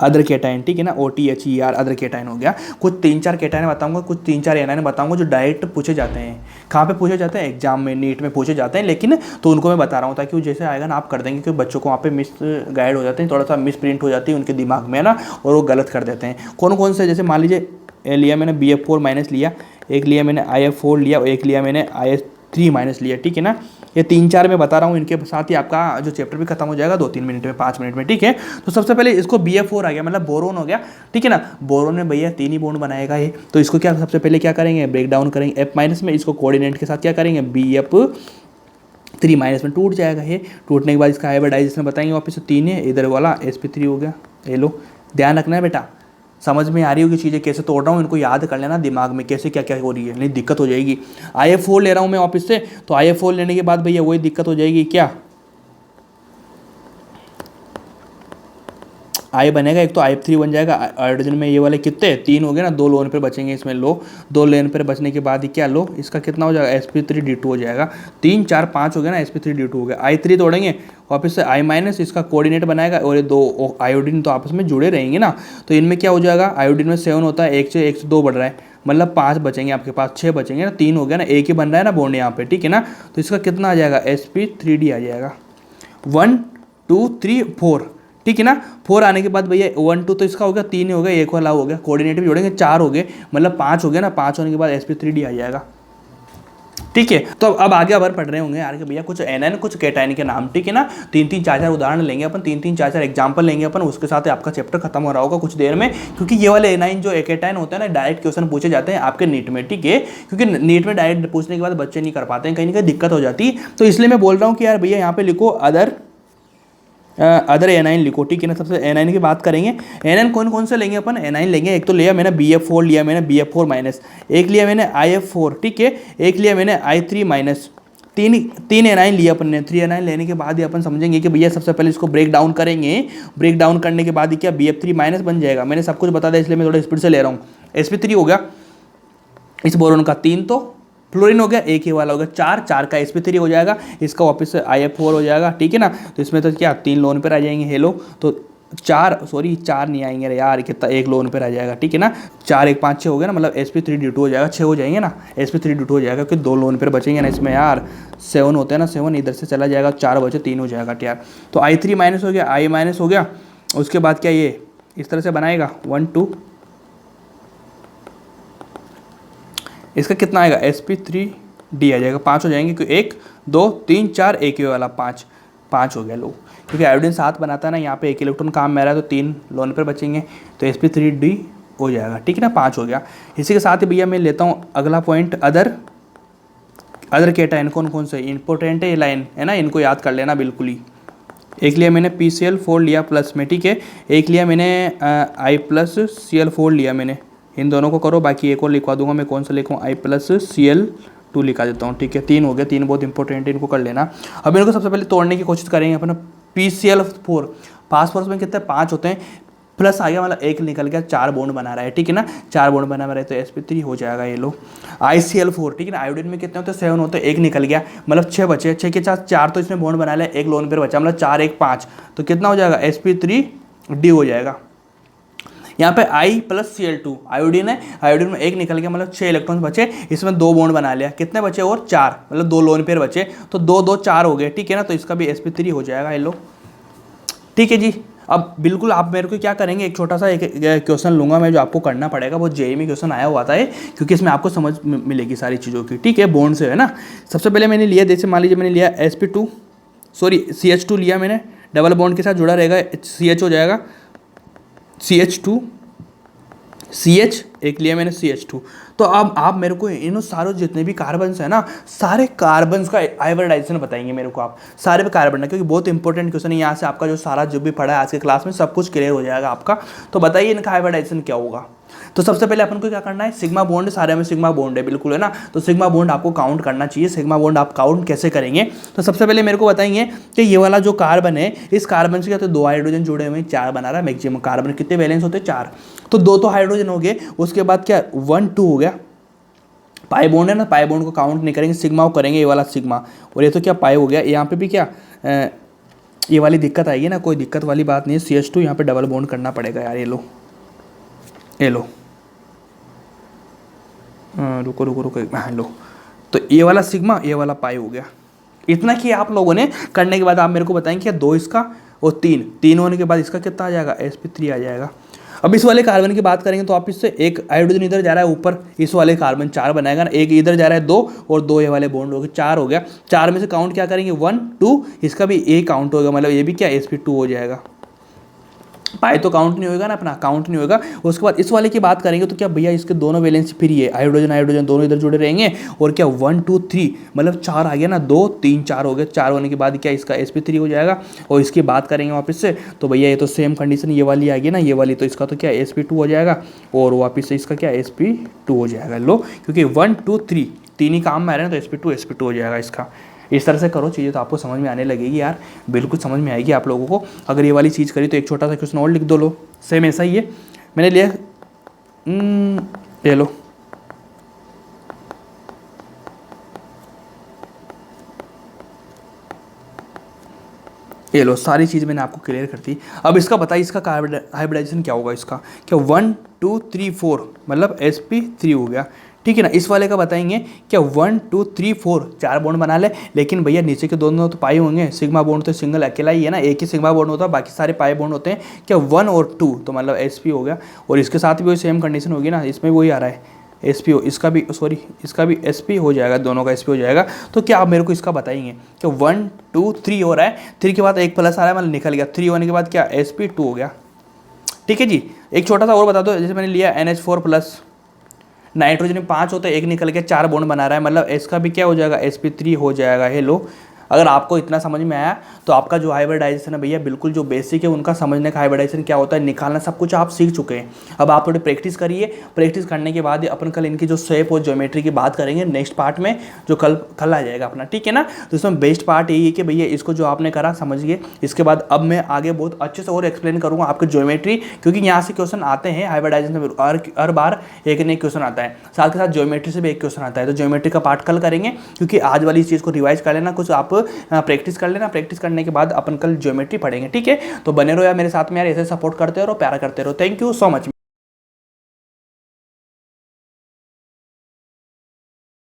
अदर केटाइन, ठीक है ना, OTHER अदर केटाइन हो गया। कुछ 3-4 केटाइन बताऊंगा, कुछ 3-4 एनाइन बताऊंगा जो डायरेक्ट पूछे जाते हैं। कहाँ पे पूछे जाते हैं? एग्जाम में, नीट में पूछे जाते हैं, लेकिन तो उनको मैं बता रहा हूँ ताकि वो जैसे आएगा ना आप कर देंगे, क्योंकि बच्चों को वहाँ पे मिस गाइड हो जाते हैं, थोड़ा सा मिस प्रिंट हो जाती है उनके दिमाग में ना, और वो गलत कर देते हैं। कौन कौन से, जैसे मान लीजिए लिया मैंने BF4 माइनस लिया, एक लिया मैंने IF4 लिया, और एक लिया मैंने IS3 माइनस लिया, ठीक है ना। ये 3-4 मैं बता रहा हूँ, इनके साथ ही आपका जो चैप्टर भी खत्म हो जाएगा 2-3 मिनट में, 5 मिनट में, ठीक है। तो सबसे पहले इसको BF4 आ गया, मतलब बोरोन हो गया, ठीक है ना। बोरोन में भैया 3 ही बॉन्ड बनाएगा ये, तो इसको क्या सबसे पहले क्या करेंगे? ब्रेक डाउन करेंगे F माइनस में, इसको कोऑर्डिनेट के साथ क्या करेंगे? BF3 माइनस में टूट जाएगा ये। टूटने के बाद इसका हाइब्रिडाइजेशन बताएंगे वापस, 3 है, इधर वाला sp3 हो गया। ये लो, ध्यान रखना है बेटा, समझ में आ रही होगी चीज़ें कैसे तोड़ रहा हूँ, इनको याद कर लेना दिमाग में कैसे क्या क्या हो रही है, नहीं दिक्कत हो जाएगी। IF4 ले रहा हूँ मैं ऑफिस से, तो IF4 लेने के बाद भैया वही दिक्कत हो जाएगी क्या? आई बनेगा, एक तो IF3 बन जाएगा। हाइड्रोजन में ये वाले कितने 3 हो गए ना, 2 लोन पर बचेंगे इसमें, लो 2 लेन पर बचने के बाद ही क्या, लो इसका कितना हो जाएगा? sp3d2 हो जाएगा। 3 4 5 हो गया ना, sp3d2 हो गया। I3 तोड़ेंगे वापस से I माइनस, इसका कोऑर्डिनेट बनाएगा, और ये 2 आयोडीन तो आपस में जुड़े रहेंगे ना, तो इनमें क्या हो जाएगा? आयोडीन में 7 होता है, 1 से 2 बढ़ रहा है, मतलब 5 बचेंगे आपके पास, 6 बचेंगे ना, 3 हो गया ना, एक ही बन रहा है ना बॉन्ड यहाँ पे, ठीक है ना। तो इसका कितना आ जाएगा? sp3d आ जाएगा। 1 2 3 4, ठीक है ना। 4 आने के बाद भैया 1 2 तो इसका हो गया, 3 हो गया, एक वाला हो गया, कोऑर्डिनेट भी जोड़ेंगे 4 हो गए, मतलब 5 हो गया ना। 5 होने के बाद sp3d आ जाएगा, ठीक है। तो अब आगे अबर पढ़ रहे होंगे यार कि भैया कुछ एनाइन कुछ केटाइन के नाम, ठीक है ना। 3-3 4-4 उदाहरण लेंगे अपन, 3-3 4-4 एग्जाम्पल लेंगे अपन, उसके साथ आपका चैप्टर खत्म हो रहा होगा कुछ देर में, क्योंकि ये वाले एनाइन जो केटाइन होते हैं ना, डायरेक्ट क्वेश्चन पूछे जाते हैं आपके नीट में, ठीक है। क्योंकि नीट में डायरेक्ट पूछने के बाद बच्चे नहीं कर पाते हैं, कहीं ना कहीं दिक्कत हो जाती है, तो इसलिए मैं बोल रहा हूँ कि यार भैया यहाँ पे लिखो अदर एनाइन लिखो, ठीक है ना। सबसे एनाइन की बात करेंगे, एनाइन कौन कौन से लेंगे अपन? एनाइन लेंगे, एक तो लिया मैंने BF4 लिया मैंने, BF4 माइनस, एक लिया मैंने IF4, ठीक है, एक लिया मैंने I3 माइनस। तीन एनाइन लिया अपन ने। 3 एनाइन लेने के बाद ही अपन समझेंगे कि भैया सबसे पहले इसको ब्रेक डाउन करेंगे, ब्रेक डाउन करने के बाद ही क्या BF3 माइनस बन जाएगा। मैंने सब कुछ बता दिया, इसलिए मैं थोड़ा स्पीड से ले रहा हूँ। sp3 हो गया इस बोरोन का, 3 तो फ्लोरीन हो गया, एक ही वाला हो गया, 4 का sp3 हो जाएगा, इसका वापस से IF4 हो जाएगा, ठीक है ना। तो इसमें तो क्या 3 लोन पर आ जाएंगे, हेलो, तो 4 नहीं आएंगे यार, कितना 1 लोन पर आ जाएगा, ठीक है ना। 4 1 5 6 हो गया ना, मतलब sp3d2 हो जाएगा, 6 हो जाएंगे ना, sp3d2 हो जाएगा, क्योंकि 2 लोन पर बचेंगे ना इसमें यार। 7 होते हैं ना, 7 इधर से चला जाएगा, 4 बचे 3 हो जाएगा यार। तो I3 माइनस हो गया, I माइनस हो गया, उसके बाद क्या ये इस तरह से बनाएगा 1 2, इसका कितना आएगा? sp3d आ जाएगा, 5 हो जाएंगे, क्योंकि 1 2 3 4 एक ही वाला 5 हो गया लो, क्योंकि आयोडीन 7 बनाता है ना, यहाँ पे 1 इलेक्ट्रॉन काम में आ रहा है, तो 3 लोन पर बचेंगे, तो sp3d हो जाएगा, ठीक है ना। 5 हो गया। इसी के साथ ही भैया मैं लेता हूँ अगला पॉइंट, अदर केटाइन कौन कौन से इंपॉर्टेंट है, ये लाइन है ना, इनको याद कर लेना बिल्कुल ही। एक लिया मैंने PCl4 लिया प्लस में, ठीक है, एक लिया मैंने I+Cl4 लिया मैंने, इन दोनों को करो, बाकी एक और लिखवा दूंगा मैं, कौन सा लिखूँ? I+Cl2 लिखा देता हूँ, ठीक है। 3 हो गया, 3 बहुत इंपॉर्टेंट है, इनको कर लेना। अब इनको सबसे पहले तोड़ने की कोशिश करेंगे अपन। PCl4 फास्फोरस में कितने 5 होते हैं, प्लस आ गया मतलब 1 निकल गया, 4 बॉन्ड बना रहा है, ठीक है ना। 4 बॉन्ड बना रहा है, तो sp3 हो जाएगा, ये लो। ICl4, ठीक है ना, आयोडीन में कितने होते हैं? 7 होते हैं, 1 निकल गया, मतलब 6 बचे, 6 के साथ 4 तो इसमें बॉन्ड बना लिया, 1 लोन पेयर बचा, मतलब 4 1 5, तो कितना हो जाएगा? sp3d हो जाएगा। यहाँ पे I+Cl2 आयोडीन है, आयोडीन में 1 निकल गया, मतलब 6 इलेक्ट्रॉन्स बचे, इसमें 2 बॉन्ड बना लिया, कितने बचे? और 4, मतलब 2 लोन पेयर बचे, तो 2 2 4 हो गए, ठीक है ना। तो इसका भी sp3 हो जाएगा, ये लो, ठीक है जी। अब बिल्कुल आप मेरे को क्या करेंगे, एक छोटा सा एक क्वेश्चन लूंगा मैं, जो आपको करना पड़ेगा, वो जेईई में क्वेश्चन आया हुआ था है, क्योंकि इसमें आपको समझ मिलेगी सारी चीज़ों की, ठीक है, बॉन्ड से, है ना। सबसे पहले मैंने लिया, जैसे मान लीजिए मैंने लिया CH2 लिया मैंने, डबल बॉन्ड के साथ जुड़ा रहेगा, CH हो जाएगा, CH2 CH, एक लिया मैंने CH2। तो अब आप मेरे को इन सारों जितने भी कार्बन्स है ना, सारे कार्बन्स का हाइब्रिडाइजेशन बताएंगे मेरे को आप, सारे पे कार्बन है, क्योंकि बहुत इंपॉर्टेंट क्वेश्चन है। यहाँ से आपका जो सारा जो भी पढ़ा है आज के क्लास में सब कुछ क्लियर हो जाएगा आपका। तो बताइए इनका हाइब्रिडाइजेशन क्या होगा। तो सबसे पहले अपन को क्या करना है, सिग्मा बॉन्ड, सारे में सिग्मा बॉन्ड है बिल्कुल, है ना। तो सिग्मा बॉन्ड आपको काउंट करना चाहिए। सिग्मा बॉन्ड आप काउंट कैसे करेंगे, तो सबसे पहले मेरे को बताएंगे कि ये वाला जो कार्बन है, इस कार्बन से क्या तो 2 हाइड्रोजन जुड़े हुए हैं, 4 बना रहा है मैक्सिमम। कार्बन कितने वैलेंस होते हैं? 4। तो 2 तो हाइड्रोजन हो गए, उसके बाद क्या 1 2 हो गया, पाई बॉन्ड है ना, पाई बॉन्ड को काउंट नहीं करेंगे, सिग्मा को करेंगे, ये वाला सिग्मा, और ये तो क्या पाई हो गया। यहाँ पे भी क्या ये वाली दिक्कत आएगी ना, कोई दिक्कत वाली बात नहीं है। CH2 यहाँ पे डबल बॉन्ड करना पड़ेगा यार। ये लो, ये लो, रुको रुको रुको, हाँ लो। तो ये वाला सिग्मा, ये वाला पाई हो गया। इतना कि आप लोगों ने करने के बाद आप मेरे को बताएंगे कि 2 इसका और 3 होने के बाद इसका कितना आ जाएगा, sp3 आ जाएगा। अब इस वाले कार्बन की बात करेंगे तो आप इससे एक हाइड्रोजन इधर जा रहा है ऊपर, इस वाले कार्बन 4 बनाएगा ना, एक इधर जा रहा है 2 और 2 ये वाले बॉन्ड हो गए, 4 हो गया। 4 में से काउंट क्या करेंगे, 1 2, इसका भी ए काउंट होगा, मतलब ये भी क्या sp2 हो जाएगा। पाई तो काउंट नहीं होगा ना, अपना काउंट नहीं होगा। उसके बाद इस वाले की बात करेंगे तो क्या भैया इसके दोनों वैलेंसी फ्री है, हाइड्रोजन हाइड्रोजन दोनों इधर जुड़े रहेंगे। और क्या 1 2 3 मतलब 4 आ गया ना, 2 3 4 हो गए। 4 होने के बाद क्या इसका sp3 हो जाएगा। और इसकी बात करेंगे वापस से तो भैया ये तो सेम कंडीशन ये वाली आ गई ना, ये वाली, तो इसका तो क्या sp2 हो जाएगा और वापस से इसका क्या sp2 हो जाएगा। लो, क्योंकि 1 2 3 तीन ही काम में आ रहे हैं तो sp2 हो जाएगा इसका। इस तरह से करो चीज़ें तो आपको समझ में आने लगेगी यार, बिल्कुल समझ में आएगी आप लोगों को। अगर ये वाली चीज़ करी तो एक छोटा सा क्वेश्चन और लिख दो। लो, सेम ऐसा ही है, मैंने लिया, ये लो, ये लो, सारी चीज़ मैंने आपको क्लियर कर दी। अब इसका बताइए इसका हाइब्रिडाइजेशन क्या होगा इसका, क्या 1 2 3 4 मतलब sp3 हो गया, ठीक है ना। इस वाले का बताएंगे क्या 1 2 3 4 4 बॉन्ड बना ले, लेकिन भैया नीचे के दोनों तो पाई होंगे, सिग्मा बॉन्ड तो सिंगल अकेला ही है ना, एक ही सिग्मा बॉन्ड होता है, बाकी सारे पाई बॉन्ड होते हैं। क्या 1 और 2 तो मतलब sp हो गया। और इसके साथ भी वही सेम कंडीशन होगी ना, इसमें वही आ रहा है sp हो, इसका भी सॉरी इसका भी sp हो जाएगा, दोनों का sp हो जाएगा। तो क्या आप मेरे को इसका बताएंगे कि 1 2 3 हो रहा है, 3 के बाद एक प्लस आ रहा है मतलब निकल गया, 3 होने के बाद क्या sp2 हो गया, ठीक है जी। एक छोटा सा और बता दो, जैसे मैंने लिया NH4 प्लस, नाइट्रोजन में 5 होते हैं, एक निकल के 4 बॉन्ड बना रहा है, मतलब इसका भी क्या हो जाएगा sp3 हो जाएगा। हेलो, अगर आपको इतना समझ में आया तो आपका जो हाइब्रिडाइजेशन है भैया बिल्कुल जो बेसिक है उनका समझने का, हाइब्रिडाइजेशन क्या होता है निकालना, सब कुछ आप सीख चुके हैं। अब आप थोड़ी प्रैक्टिस करिए, प्रैक्टिस करने के बाद अपन कल इनकी जो शेप और ज्योमेट्री की बात करेंगे नेक्स्ट पार्ट में, जो कल आ जाएगा अपना, ठीक है ना। तो इसमें बेस्ट पार्ट यही है कि भैया इसको जो आपने करा समझिए। इसके बाद अब मैं आगे बहुत अच्छे से और एक्सप्लेन करूँगा आपके ज्योमेट्री, क्योंकि यहाँ से क्वेश्चन आते हैं हाइब्रिडाइजेशन में, हर बार एक न एक क्वेश्चन आता है, साथ के साथ ज्योमेट्री से भी एक क्वेश्चन आता है। तो ज्योमेट्री का पार्ट कल करेंगे, क्योंकि आज वाली चीज़ को रिवाइज कर लेना, कुछ आप प्रैक्टिस कर लेना, प्रैक्टिस करने के बाद अपन कल ज्योमेट्री पढ़ेंगे, ठीक है। तो बने रहो यार मेरे साथ में यार, ऐसे सपोर्ट करते रहो, प्यारा करते रहो। Thank you so much.